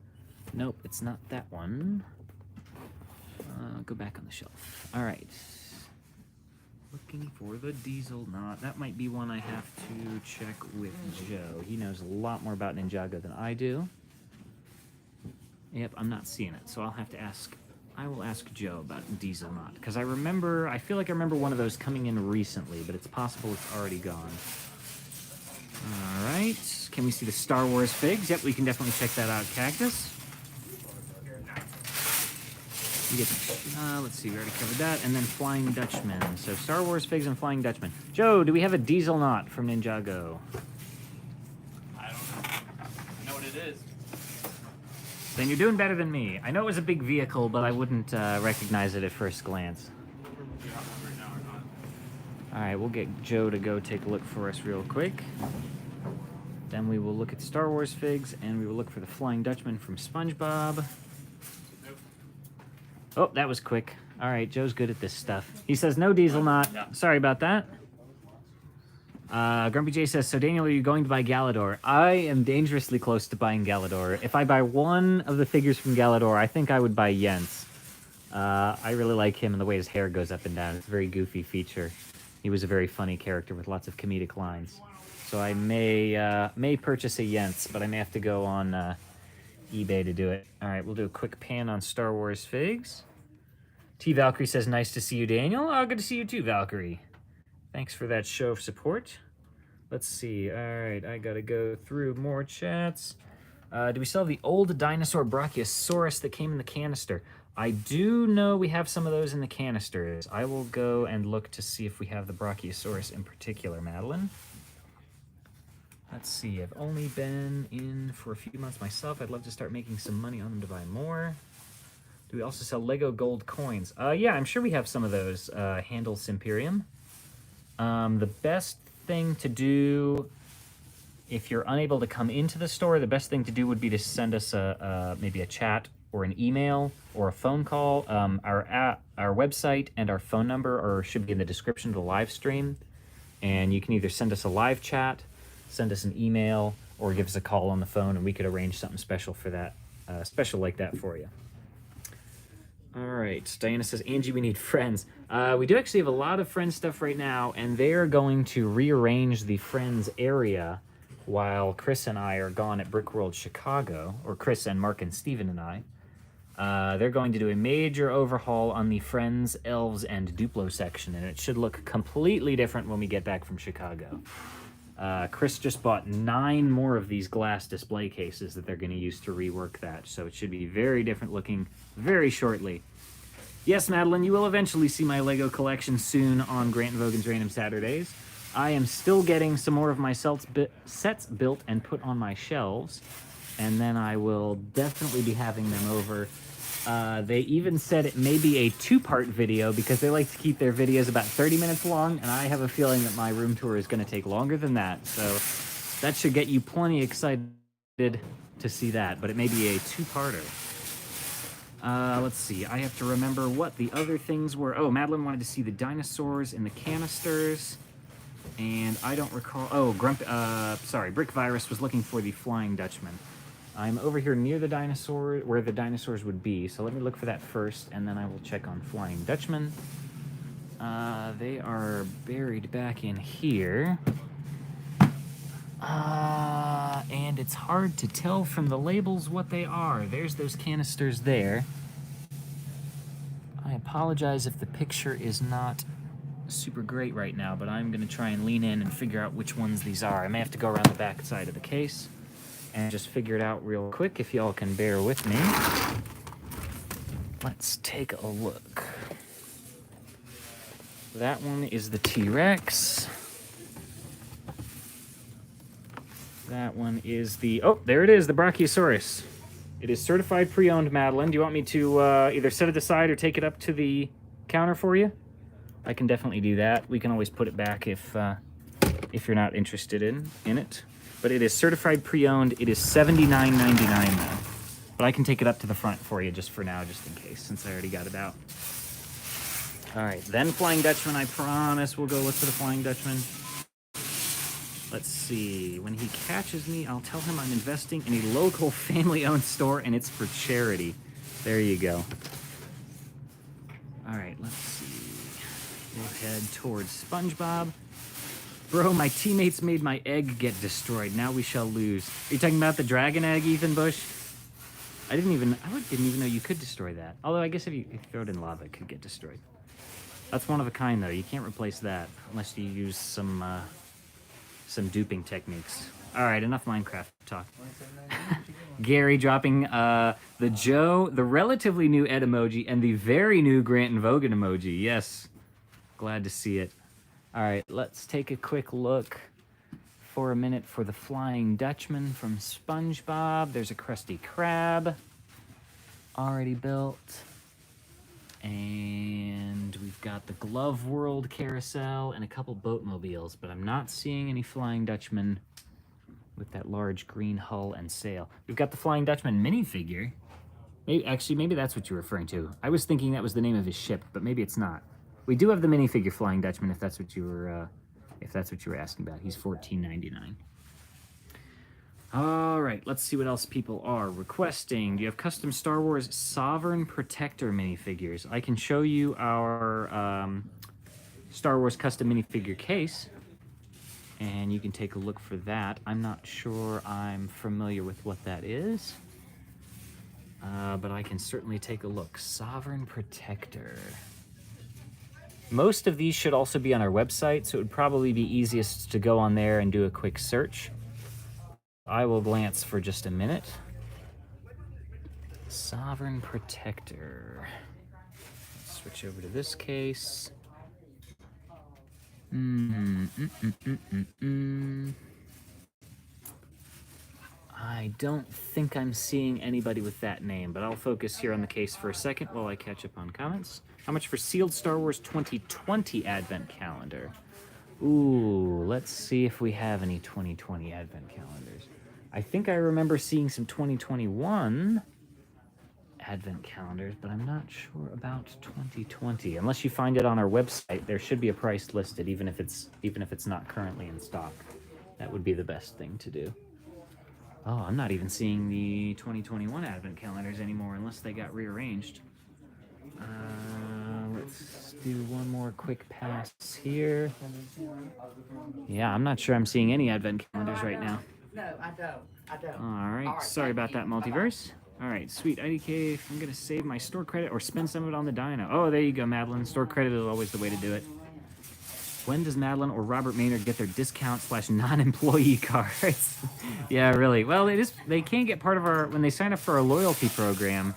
S1: Nope, it's not that one. Go back on the shelf. All right. Looking for the Diesel Knot. That might be one I have to check with Joe. He knows a lot more about Ninjago than I do. Yep, I'm not seeing it, so I'll have to ask. I will ask Joe about Diesel Knot, because I feel like I remember one of those coming in recently, but it's possible it's already gone. All right, can we see the Star Wars figs? Yep, we can definitely check that out, Cactus. You get, let's see, we already covered that, and then Flying Dutchman. So Star Wars figs and Flying Dutchman. Joe, do we have a Diesel Knot from Ninjago?
S2: I don't know. I know what it is.
S1: Then you're doing better than me. I know it was a big vehicle, but I wouldn't recognize it at first glance. All right, we'll get Joe to go take a look for us real quick. Then we will look at Star Wars figs, and we will look for the Flying Dutchman from SpongeBob. Oh, that was quick. All right, Joe's good at this stuff. He says no Diesel Knot.
S2: Yeah.
S1: Sorry about that. Grumpy J says, so Daniel, are you going to buy Galador? I am dangerously close to buying Galador. If I buy one of the figures from Galador, I think I would buy Jens. I really like him and the way his hair goes up and down. It's a very goofy feature. He was a very funny character with lots of comedic lines. So I may purchase a Jens, but I may have to go on eBay to do it. All right, we'll do a quick pan on Star Wars figs. T. Valkyrie says, nice to see you, Daniel. Oh, good to see you too, Valkyrie. Thanks for that show of support. Let's see. All right, I got to go through more chats. Do we still have the old dinosaur Brachiosaurus that came in the canister? I do know we have some of those in the canisters. I will go and look to see if we have the Brachiosaurus in particular, Madeline. Let's see, I've only been in for a few months myself. I'd love to start making some money on them to buy more. Do we also sell Lego gold coins? Yeah, I'm sure we have some of those. Handle Simperium. The best thing to do, if you're unable to come into the store, the best thing to do would be to send us maybe a chat or an email or a phone call. Our website and our phone number should be in the description of the live stream. And you can either send us a live chat, send us an email, or give us a call on the phone, and we could arrange something special for that, special like that for you. All right, Diana says, Angie, we need friends. We do actually have a lot of friends stuff right now, and they're going to rearrange the friends area while Chris and I are gone at Brickworld Chicago, or Chris and Mark and Steven and I. They're going to do a major overhaul on the Friends, Elves, and Duplo section, and it should look completely different when we get back from Chicago. Chris just bought 9 more of these glass display cases that they're going to use to rework that, so it should be very different looking very shortly. Yes, Madeline, you will eventually see my Lego collection soon on Grant and Vogan's Random Saturdays. I am still getting some more of my sets built and put on my shelves, and then I will definitely be having them over. They even said it may be a 2-part video because they like to keep their videos about 30 minutes long, and I have a feeling that my room tour is going to take longer than that, so that should get you plenty excited to see that, but it may be a 2-parter. Let's see, I have to remember what the other things were. Oh, Madeline wanted to see the dinosaurs in the canisters, and I don't recall. Oh, Brick Virus was looking for the Flying Dutchman. I'm over here near the dinosaur, where the dinosaurs would be, so let me look for that first, and then I will check on Flying Dutchman. They are buried back in here. And it's hard to tell from the labels what they are. There's those canisters there. I apologize if the picture is not super great right now, but I'm going to try and lean in and figure out which ones these are. I may have to go around the back side of the case and just figure it out real quick if y'all can bear with me. Let's take a look. That one is the T-Rex. That one is the... Oh, there it is, the Brachiosaurus. It is certified pre-owned, Madeline. Do you want me to either set it aside or take it up to the counter for you? I can definitely do that. We can always put it back if you're not interested in it. But it is certified pre-owned. It is $79.99 though. But I can take it up to the front for you just for now, just in case, since I already got it out. All right, then Flying Dutchman. I promise we'll go look for the Flying Dutchman. Let's see. When he catches me, I'll tell him I'm investing in a local family-owned store, and it's for charity. There you go. All right, let's see. We'll head towards Spongebob. Bro, my teammates made my egg get destroyed. Now we shall lose. Are you talking about the dragon egg, Ethan Bush? I didn't even know you could destroy that. Although I guess if you throw it in lava, it could get destroyed. That's one of a kind, though. You can't replace that unless you use some duping techniques. All right, enough Minecraft talk. Gary dropping the relatively new Ed emoji and the very new Grant and Vogan emoji. Yes, glad to see it. All right, let's take a quick look for a minute for the Flying Dutchman from SpongeBob. There's a Krusty Krab already built. And we've got the Glove World carousel and a couple boatmobiles, but I'm not seeing any Flying Dutchman with that large green hull and sail. We've got the Flying Dutchman minifigure. Maybe that's what you're referring to. I was thinking that was the name of his ship, but maybe it's not. We do have the minifigure Flying Dutchman, if that's what you were asking about. He's $14.99. All right, let's see what else people are requesting. Do you have custom Star Wars Sovereign Protector minifigures? I can show you our Star Wars custom minifigure case, and you can take a look for that. I'm not sure I'm familiar with what that is, but I can certainly take a look. Sovereign Protector. Most of these should also be on our website, so it would probably be easiest to go on there and do a quick search. I will glance for just a minute. Sovereign Protector. Let's switch over to this case. I don't think I'm seeing anybody with that name, but I'll focus here on the case for a second while I catch up on comments. How much for sealed Star Wars 2020 Advent Calendar? Ooh, let's see if we have any 2020 Advent Calendars. I think I remember seeing some 2021 Advent Calendars, but I'm not sure about 2020. Unless you find it on our website, there should be a price listed, even if it's not currently in stock. That would be the best thing to do. Oh, I'm not even seeing the 2021 Advent Calendars anymore unless they got rearranged. Let's do one more quick pass here. Yeah, I'm not sure I'm seeing any Advent Calendars right now.
S3: No, I don't.
S1: All right, sorry about that, Multiverse. All right, sweet. IDK, I'm going to save my store credit or spend some of it on the dino. Oh, there you go, Madeline. Store credit is always the way to do it. When does Madeline or Robert Maynard get their discount/non-employee cards? Yeah, really. Well, they can't get part of our, when they sign up for our loyalty program,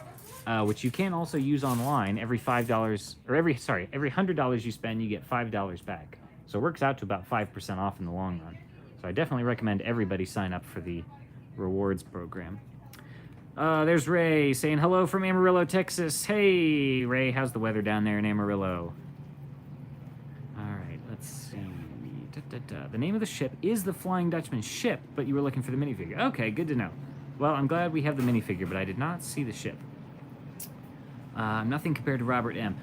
S1: which you can also use online, every $5, or every $100 you spend, you get $5 back. So it works out to about 5% off in the long run. So I definitely recommend everybody sign up for the rewards program. There's Ray saying hello from Amarillo, Texas. Hey, Ray, how's the weather down there in Amarillo? All right, let's see. The name of the ship is the Flying Dutchman ship, but you were looking for the minifigure. Okay, good to know. Well, I'm glad we have the minifigure, but I did not see the ship. Nothing compared to Robert M.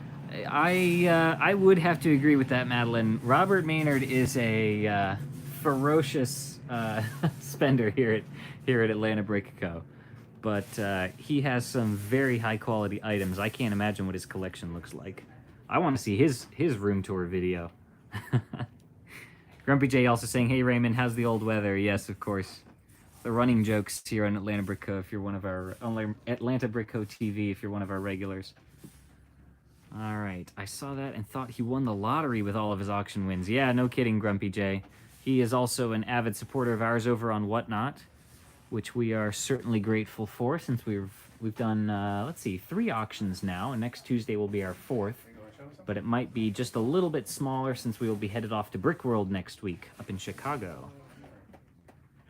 S1: I would have to agree with that, Madeline. Robert Maynard is a ferocious spender here at Atlanta Brick Co. But he has some very high quality items. I can't imagine what his collection looks like. I want to see his room tour video. Grumpy J also saying, hey Raymond, how's the old weather? Yes, of course. The running jokes here on Atlanta Brick Co. if you're one of our Atlanta Brick Co. TV if you're one of our regulars. All right, I saw that and thought he won the lottery with all of his auction wins. Yeah, no kidding, Grumpy J. He is also an avid supporter of ours over on Whatnot, which we are certainly grateful for since we've done, let's see, 3 auctions now, and next Tuesday will be our 4th. But it might be just a little bit smaller since we will be headed off to Brick World next week up in Chicago.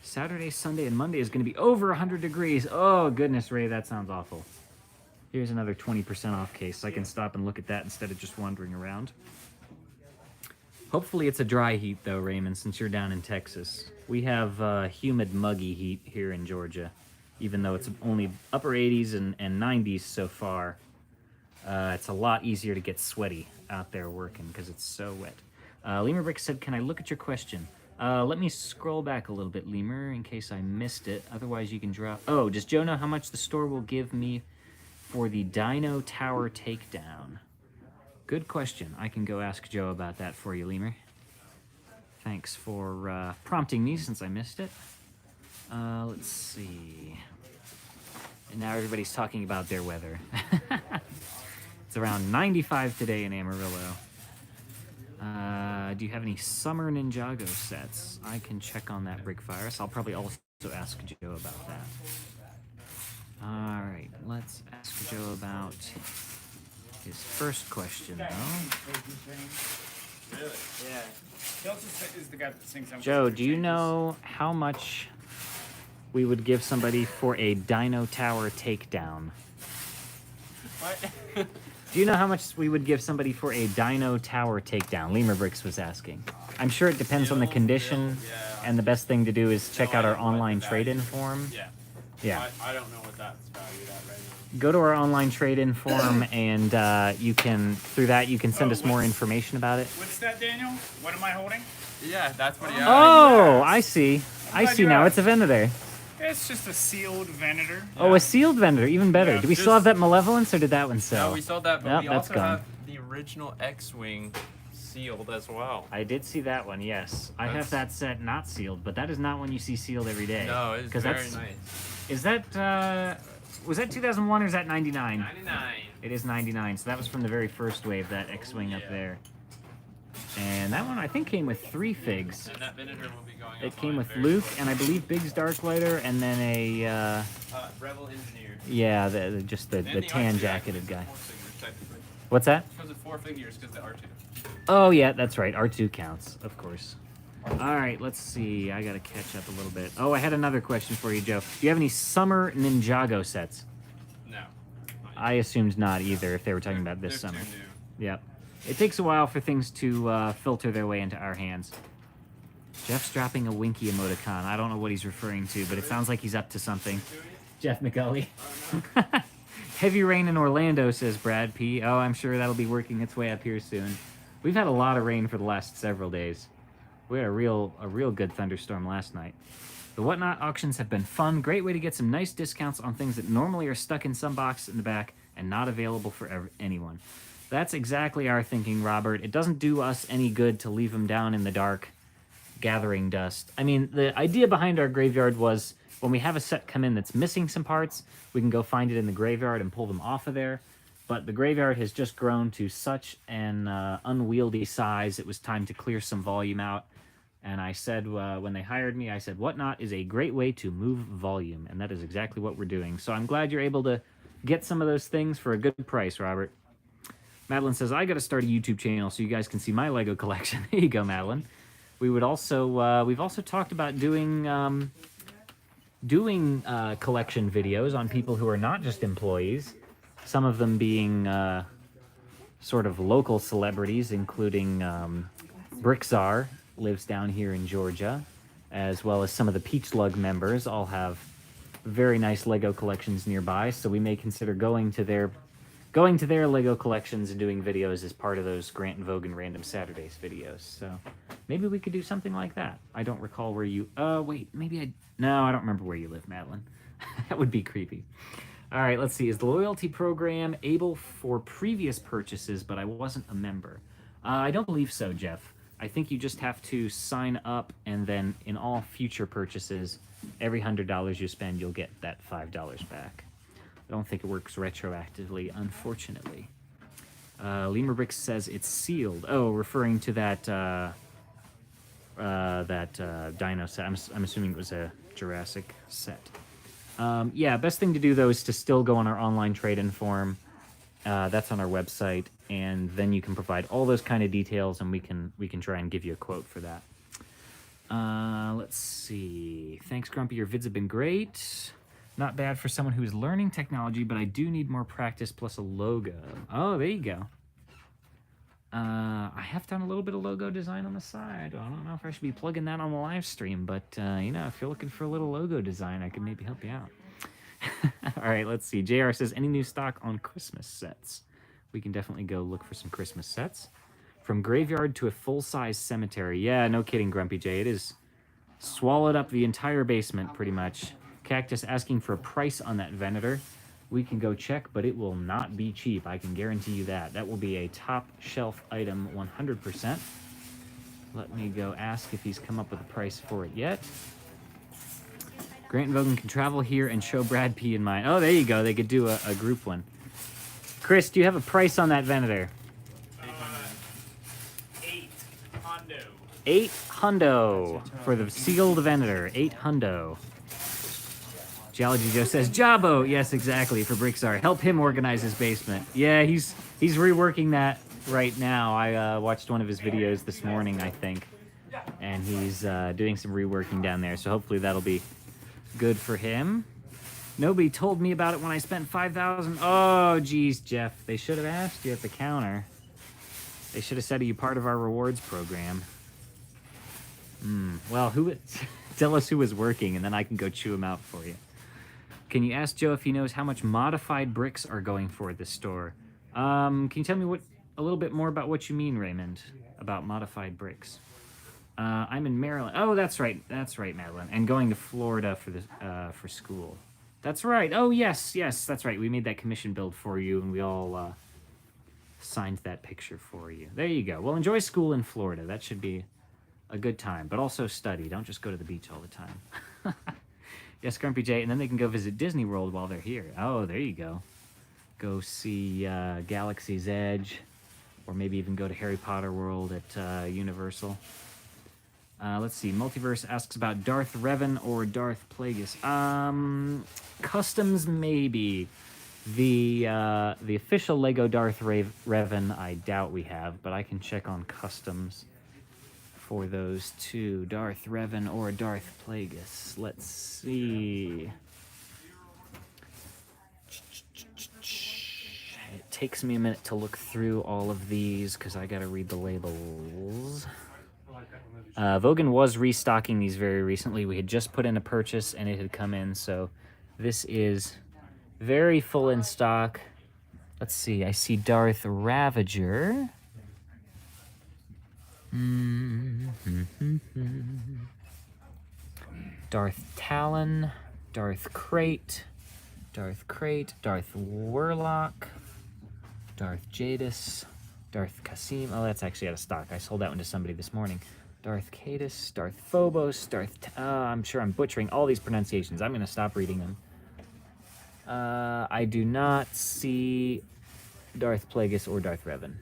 S1: Saturday, Sunday, and Monday is going to be over 100 degrees. Oh, goodness, Ray, that sounds awful. Here's another 20% off case, so I can stop and look at that instead of just wandering around. Hopefully it's a dry heat, though, Raymond, since you're down in Texas. We have humid, muggy heat here in Georgia, even though it's only upper 80s and 90s so far. It's a lot easier to get sweaty out there working because it's so wet. Lemur Brick said, can I look at your question? Let me scroll back a little bit, Lemur, in case I missed it. Otherwise, you can drop... Oh, does Joe know how much the store will give me for the Dino Tower Takedown? Good question. I can go ask Joe about that for you, Lemur. Thanks for prompting me since I missed it. Let's see. And now everybody's talking about their weather. It's around 95 today in Amarillo. Do you have any summer Ninjago sets? I can check on that, Brickvirus. I'll probably also ask Joe about that. All right, let's ask Joe about his first question, though.
S2: Really? Yeah. He also is the guy that sings.
S1: Joe, do you know how much we would give somebody for a Dino Tower Takedown?
S2: What?
S1: Do you know how much we would give somebody for a Dino Tower Takedown? Lemur Bricks was asking. I'm sure it depends on the condition, and the best thing to do is check out our online trade-in form.
S2: Yeah.
S1: Yeah.
S2: I don't know what that's valued at right now.
S1: Go to our online trade-in form, and you can, through that, you can send us more information about it.
S2: What's that, Daniel? What am I holding?
S4: Yeah, that's what he asked.
S1: Oh, I see. I
S2: glad
S1: see
S2: you
S1: now.
S2: asked.
S1: It's a Venator.
S2: It's just a sealed Venator.
S1: Oh, a sealed Venator, even better.
S2: Yeah,
S1: Do we still have that Malevolence, or did that one sell?
S4: No, we sold that, but
S1: Yep,
S4: we
S1: that's
S4: also
S1: gone.
S4: have the original X-Wing sealed as well.
S1: I did see that one, yes. I have
S4: That's-
S1: that set not sealed, but that is not one you see sealed every day.
S4: No, it's
S1: 'Cause
S4: very
S1: that's-
S4: nice.
S1: Is that, was that 2001 or is that 99?
S4: 99.
S1: It is 99, so that was from the very first wave, that X-Wing up
S4: Yeah.
S1: there. And that one, I think, came with 3 figs.
S4: And that vinegar will be going
S1: It
S4: up
S1: came
S4: on
S1: with
S4: very
S1: Luke,
S4: shortly.
S1: and I believe Big's Darklighter, and then a,
S4: Rebel Engineer.
S1: yeah, just the
S4: And the
S1: tan
S4: R2
S1: jacketed
S4: actually
S1: guy.
S4: is 4 figures, technically.
S1: What's that?
S4: It comes with 4 figures because the R2.
S1: Oh, yeah, that's right. R2 counts, of course. All right, let's see. I got to catch up a little bit. Oh, I had another question for you, Joe. Do you have any summer Ninjago sets?
S4: No.
S1: I assumed not either if they were talking about this
S4: They're
S1: summer.
S4: too new.
S1: Yep. It takes a while for things to filter their way into our hands. Jeff's dropping a winky emoticon. I don't know what he's referring to, but it sounds like he's up to something. Jeff McGully. Heavy rain in Orlando, says Brad P. Oh, I'm sure that'll be working its way up here soon. We've had a lot of rain for the last several days. We had a real good thunderstorm last night. The Whatnot auctions have been fun. Great way to get some nice discounts on things that normally are stuck in some box in the back and not available for anyone. That's exactly our thinking, Robert. It doesn't do us any good to leave them down in the dark, gathering dust. I mean, the idea behind our graveyard was when we have a set come in that's missing some parts, we can go find it in the graveyard and pull them off of there. But the graveyard has just grown to such an unwieldy size, it was time to clear some volume out. And I said, when they hired me, I said, Whatnot is a great way to move volume. And that is exactly what we're doing. So I'm glad you're able to get some of those things for a good price, Robert. Madeline says, I got to start a YouTube channel so you guys can see my Lego collection. There you go, Madeline. We would also, we've also talked about doing collection videos on people who are not just employees. Some of them being sort of local celebrities, including Brickzar, lives down here in Georgia, as well as some of the Peach Lug members all have very nice Lego collections nearby, so we may consider going to their Lego collections and doing videos as part of those Grant and Vogan Random Saturdays videos. So maybe we could do something like that. I don't recall where you... wait, no, I don't remember where you live, Madeline. That would be creepy. All right, let's see. Is the loyalty program able for previous purchases, but I wasn't a member? I don't believe so, Jeff. I think you just have to sign up, and then in all future purchases, every $100 you spend, you'll get that $5 back. I don't think it works retroactively, unfortunately. Lemur Bricks says it's sealed. Oh, referring to that dino set. I'm assuming it was a Jurassic set. Yeah, best thing to do, though, is to still go on our online trade-in form. That's on our website, and then you can provide all those kind of details, and we can try and give you a quote for that. Let's see. Thanks, Grumpy. Your vids have been great. Not bad for someone who is learning technology, but I do need more practice plus a logo. Oh, there you go. I have done a little bit of logo design on the side. I don't know if I should be plugging that on the live stream, but if you're looking for a little logo design, I could maybe help you out. All right, let's see. JR says, any new stock on Christmas sets? We can definitely go look for some Christmas sets. From graveyard to a full-size cemetery. Yeah, no kidding, Grumpy J. It is swallowed up the entire basement, pretty much. Cactus asking for a price on that Venator. We can go check, but it will not be cheap. I can guarantee you that. That will be a top-shelf item 100%. Let me go ask if he's come up with a price for it yet. Grant and Vogan can travel here and show Brad P in mine. Oh, there you go. They could do a group one. Chris, do you have a price on that Venator?
S2: 8 Hondo.
S1: 8 hundo for the sealed Venator. 8 hundo. Geology Joe says, Jabo! Yes, exactly, for Brickzar. Help him organize his basement. Yeah, he's reworking that right now. I watched one of his videos this morning, I think. And he's doing some reworking down there, so hopefully that'll be good for him. Nobody told me about it when I spent $5,000. Oh, geez, Jeff. They should have asked you at the counter. They should have said, are you part of our rewards program? Well, tell us who was working, and then I can go chew them out for you. Can you ask Joe if he knows how much modified bricks are going for at this store? Can you tell me a little bit more about what you mean, Raymond, about modified bricks? I'm in Maryland. Oh, that's right. That's right, Madeline. And going to Florida for school. That's right. Oh, yes, that's right. We made that commission build for you, and we all signed that picture for you. There you go. Well, enjoy school in Florida. That should be a good time. But also study. Don't just go to the beach all the time. Yes, Grumpy J. And then they can go visit Disney World while they're here. Oh, there you go. Go see Galaxy's Edge. or maybe even go to Harry Potter World at Universal. Let's see. Multiverse asks about Darth Revan or Darth Plagueis. Customs maybe. The official Lego Darth Revan I doubt we have, but I can check on customs for those two. Darth Revan or Darth Plagueis. Let's see. It takes me a minute to look through all of these because I gotta read the labels. Vogan was restocking these very recently. We had just put in a purchase and it had come in, so this is very full in stock. Let's see, I see Darth Ravager. Darth Talon, Darth Crate, Darth Warlock, Darth Jadis, Darth Kasim. Oh, that's actually out of stock. I sold that one to somebody this morning. Darth Cadus, Darth Phobos, I'm sure I'm butchering all these pronunciations. I'm going to stop reading them. I do not see Darth Plagueis or Darth Revan.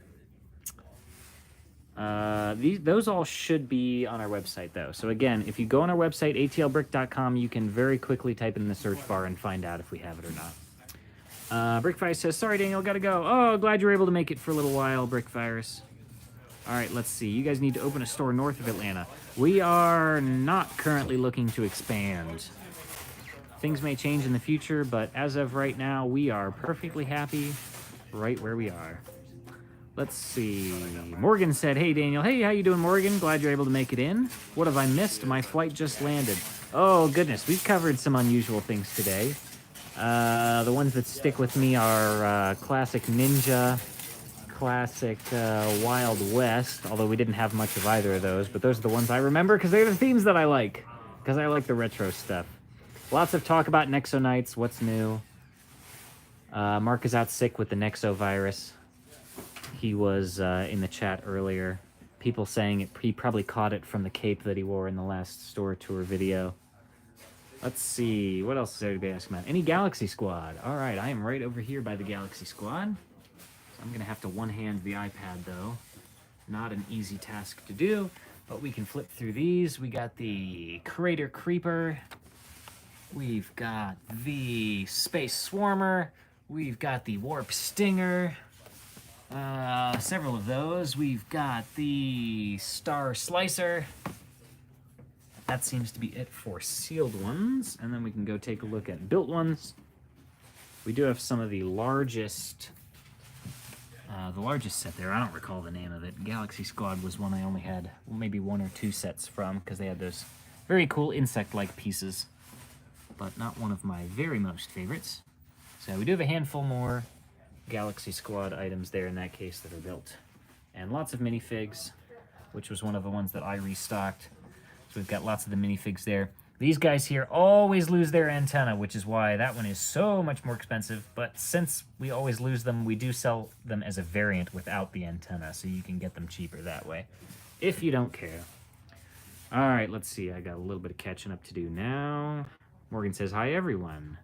S1: Those all should be on our website, though. So again, if you go on our website, atlbrick.com, you can very quickly type in the search bar and find out if we have it or not. Brickvirus says, sorry, Daniel, gotta go. Oh, glad you were able to make it for a little while, Brickvirus. All right, let's see. You guys need to open a store north of Atlanta. We are not currently looking to expand. Things may change in the future, but as of right now, we are perfectly happy right where we are. Let's see. Morgan said, hey, Daniel. Hey, how you doing, Morgan? Glad you're able to make it in. What have I missed? My flight just landed. Oh, goodness. We've covered some unusual things today. The ones that stick with me are classic Ninja, classic Wild West, although we didn't have much of either of those, but those are the ones I remember because they're the themes that I like, because I like the retro stuff. Lots of talk about Nexo Knights. What's new? Mark is out sick with the Nexo virus. He was in the chat earlier. People saying he probably caught it from the cape that he wore in the last store tour video. Let's see. What else is there to be asked about? Any Galaxy Squad? All right, I am right over here by the Galaxy Squad. So I'm going to have to one-hand the iPad, though. Not an easy task to do, but we can flip through these. We got the Crater Creeper. We've got the Space Swarmer. We've got the Warp Stinger. Several of those. We've got the Star Slicer. That seems to be it for sealed ones. And then we can go take a look at built ones. We do have some of the largest set there. I don't recall the name of it. Galaxy Squad was one I only had maybe one or two sets from because they had those very cool insect-like pieces, but not one of my very most favorites. So we do have a handful more Galaxy Squad items there in that case that are built. And lots of minifigs, which was one of the ones that I restocked. So we've got lots of the minifigs there. These guys here always lose their antenna, which is why that one is so much more expensive. But since we always lose them, we do sell them as a variant without the antenna, so you can get them cheaper that way, if you don't care. All right, let's see. I got a little bit of catching up to do now. Morgan says, hi, everyone.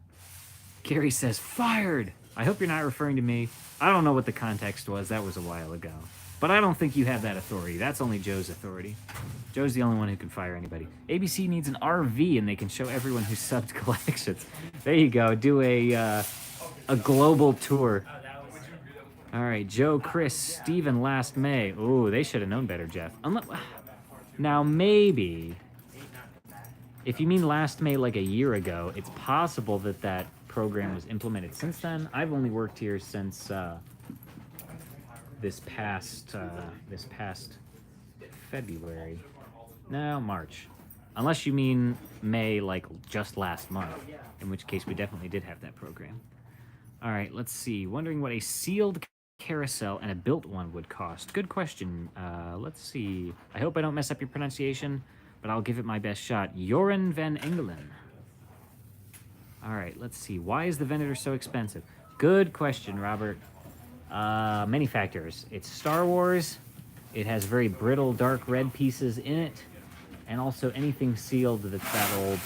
S1: Gary says, fired. I hope you're not referring to me. I don't know what the context was. That was a while ago. But I don't think you have that authority. That's only Joe's authority. Joe's the only one who can fire anybody. ABC needs an RV, and they can show everyone who subbed collections. There you go. Do a global tour. All right, Joe, Chris, Steven last May. Ooh, they should have known better, Jeff. Now, maybe, if you mean last May like a year ago, it's possible that that program was implemented since then. I've only worked here since this past February. No, March. Unless you mean May, like just last month, in which case we definitely did have that program. All right, let's see. Wondering what a sealed carousel and a built one would cost. Good question. Let's see. I hope I don't mess up your pronunciation, but I'll give it my best shot. Joran van Engelen. All right, let's see. Why is the Venator so expensive? Good question, Robert. Many factors. It's Star Wars. It has very brittle, dark red pieces in it. And also anything sealed that's that old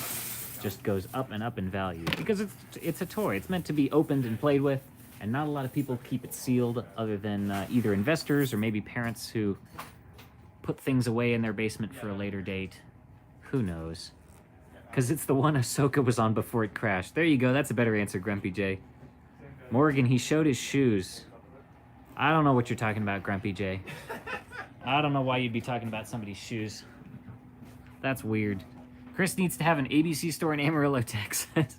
S1: just goes up and up in value. Because it's a toy. It's meant to be opened and played with. And not a lot of people keep it sealed other than either investors or maybe parents who put things away in their basement for a later date. Who knows? Because it's the one Ahsoka was on before it crashed. There you go. That's a better answer, Grumpy J. Morgan, he showed his shoes. I don't know what you're talking about, Grumpy J. I don't know why you'd be talking about somebody's shoes. That's weird. Chris needs to have an ABC store in Amarillo, Texas.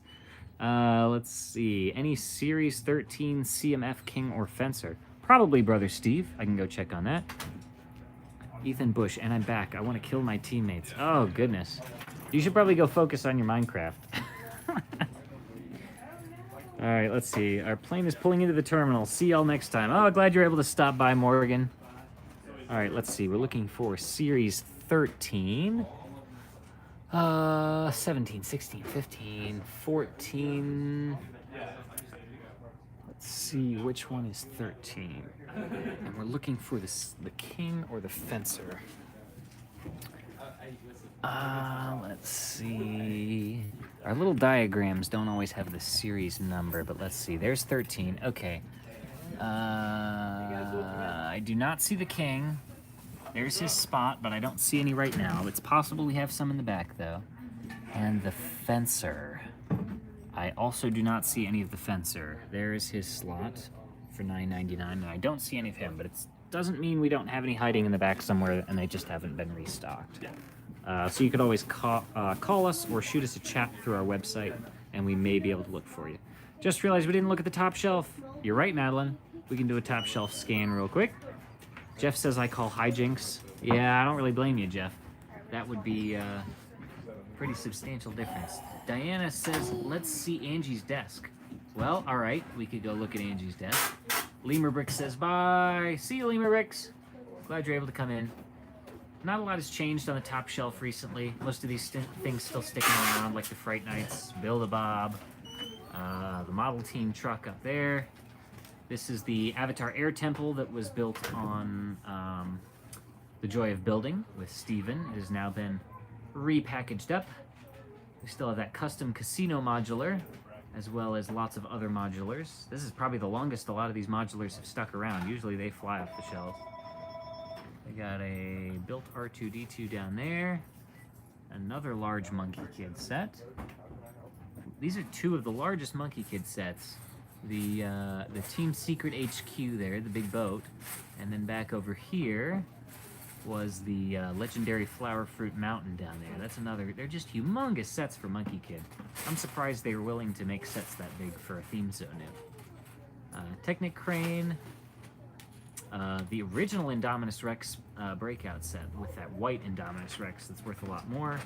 S1: Let's see. Any Series 13 CMF King or Fencer? Probably Brother Steve. I can go check on that. Ethan Bush, and I'm back. I want to kill my teammates. Oh, goodness. You should probably go focus on your Minecraft. All right, let's see. Our plane is pulling into the terminal. See y'all next time. Oh, glad you're able to stop by, Morgan. All right, let's see. We're looking for Series 13. 17, 16, 15, 14. Let's see, which one is 13? And we're looking for the King or the Fencer. Let's see. Our little diagrams don't always have the series number, but let's see. There's 13. Okay. I do not see the King. There's his spot, but I don't see any right now. It's possible we have some in the back, though. And the Fencer. I also do not see any of the Fencer. There is his slot for $9.99, and I don't see any of him, but it doesn't mean we don't have any hiding in the back somewhere, and they just haven't been restocked. So you could always call us or shoot us a chat through our website, and we may be able to look for you. Just realized we didn't look at the top shelf. You're right, Madeline. We can do a top shelf scan real quick. Jeff says I call hijinks. Yeah, I don't really blame you, Jeff. That would be a pretty substantial difference. Diana says, let's see Angie's desk. Well, all right, we could go look at Angie's desk. Lemur Bricks says, bye. See you, Lemur Bricks. Glad you're able to come in. Not a lot has changed on the top shelf recently. Most of these things still sticking around, like the Fright Nights, Build-A-Bob, the Model Team truck up there. This is the Avatar Air Temple that was built on The Joy of Building with Steven. It has now been repackaged up. We still have that custom casino modular, as well as lots of other modulars. This is probably the longest a lot of these modulars have stuck around. Usually they fly off the shelves. We got a built R2-D2 down there. Another large Monkey Kid set. These are two of the largest Monkey Kid sets. The Team Secret HQ there, the big boat. And then back over here was the legendary Flower Fruit Mountain down there. That's another, they're just humongous sets for Monkey Kid. I'm surprised they were willing to make sets that big for a theme so new. Technic Crane. The original Indominus Rex breakout set with that white Indominus Rex that's worth a lot more.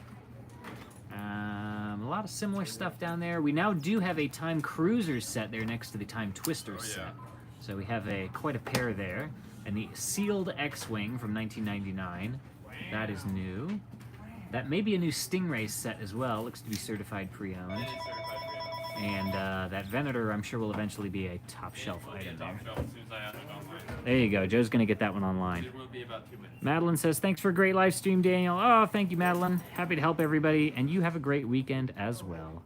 S1: A lot of similar stuff down there. We now do have a Time Cruisers set there next to the Time Twisters set. So we have quite a pair there. And the sealed X-Wing from 1999. That is new. That may be a new Stingray set as well. Looks to be certified pre-owned. And that Venator, I'm sure, will eventually be a top shelf item there. There you go. Joe's going to get that one online.
S2: It will be about 2 minutes.
S1: Madeline says, thanks for a great live stream, Daniel. Oh, thank you, Madeline. Happy to help everybody. And you have a great weekend as well.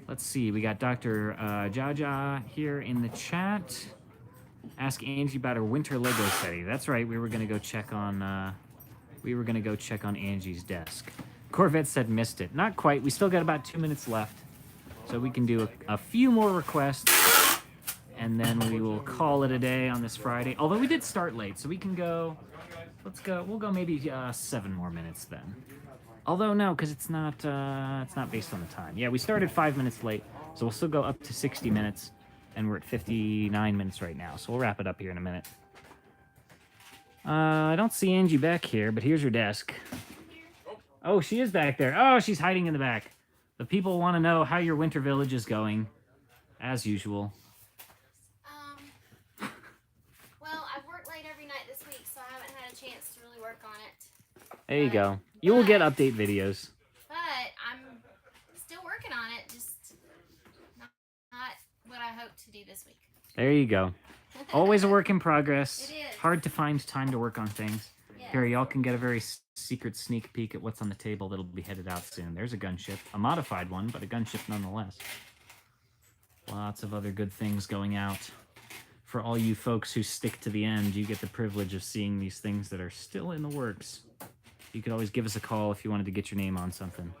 S1: Let's see. We got Dr. Jaja here in the chat. Ask Angie about her winter Lego setting. That's right. We were going to go check on Angie's desk. Corvette said missed it. Not quite. We still got about 2 minutes left. So we can do a few more requests, and then we will call it a day on this Friday. Although we did start late, so we can go, we'll go maybe 7 more minutes then. Although no, because it's not based on the time. Yeah, we started 5 minutes late, so we'll still go up to 60 minutes, and we're at 59 minutes right now, so we'll wrap it up here in a minute. I don't see Angie back here, but here's her desk. Oh, she is back there. Oh, she's hiding in the back. The people want to know how your winter village is going, as usual.
S5: Well, I've worked late every night this week, so I haven't had a chance to really work on it.
S1: There you go. You will get update videos.
S5: But I'm still working on it, just not what I hoped to do this week.
S1: There you go. Always a work in progress.
S5: It is.
S1: Hard to find time to work on things.
S5: Yeah.
S1: Here, y'all can get a very secret sneak peek at what's on the table that'll be headed out soon. There's a gunship. A modified one, but a gunship nonetheless. Lots of other good things going out. For all you folks who stick to the end, you get the privilege of seeing these things that are still in the works. You could always give us a call if you wanted to get your name on something.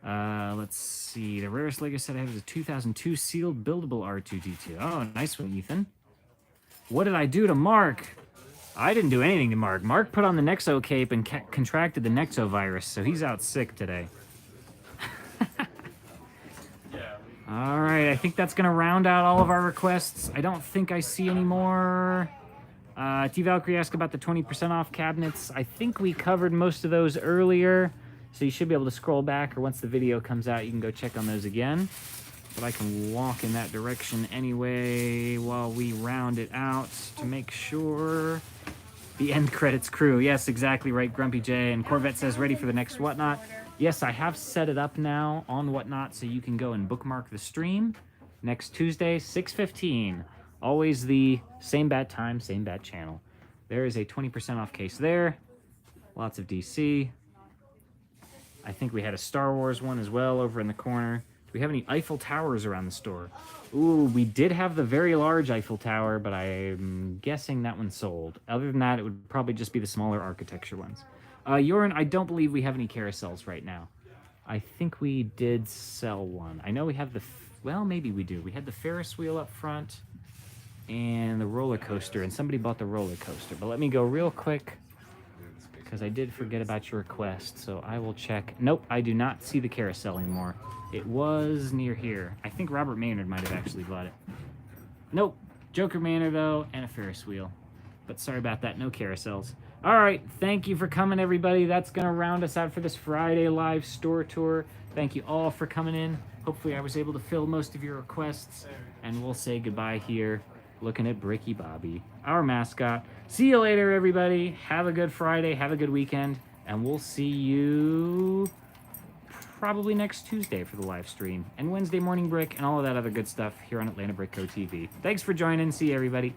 S1: Let's see. The rarest Lego set I have is a 2002 sealed buildable R2-D2. Oh, nice one, Ethan. What did I do to Mark? I didn't do anything to Mark. Mark put on the Nexo cape and contracted the Nexo virus, so he's out sick today. All right, I think that's going to round out all of our requests. I don't think I see any more. T-Valkyrie asked about the 20% off cabinets. I think we covered most of those earlier, so you should be able to scroll back, or once the video comes out, you can go check on those again. But I can walk in that direction anyway while we round it out to make sure. The end credits crew. Yes, exactly right, Grumpy J. And Corvette says, ready for the next Whatnot. Yes, I have set it up now on Whatnot, so you can go and bookmark the stream next Tuesday, 6:15. Always the same bat time, same bat channel. There is a 20% off case there. Lots of DC. I think we had a Star Wars one as well over in the corner. Do we have any Eiffel Towers around the store? Ooh, we did have the very large Eiffel Tower, but I'm guessing that one sold. Other than that, it would probably just be the smaller architecture ones. Yorin, I don't believe we have any carousels right now. I think we did sell one. I know we have the... Well, maybe we do. We had the Ferris wheel up front and the roller coaster, and somebody bought the roller coaster. But let me go real quick, because I did forget about your request, so I will check. Nope, I do not see the carousel anymore. It was near here. I think Robert Maynard might have actually bought it. Nope, Joker Manor, though, and a Ferris wheel. But sorry about that, no carousels. All right, thank you for coming, everybody. That's going to round us out for this Friday live store tour. Thank you all for coming in. Hopefully I was able to fill most of your requests, and we'll say goodbye here, looking at Bricky Bobby, our mascot. See you later, everybody. Have a good Friday, have a good weekend, and we'll see you probably next Tuesday for the live stream, and Wednesday Morning Brick, and all of that other good stuff here on Atlanta Brick Co. TV. Thanks for joining. See you, everybody.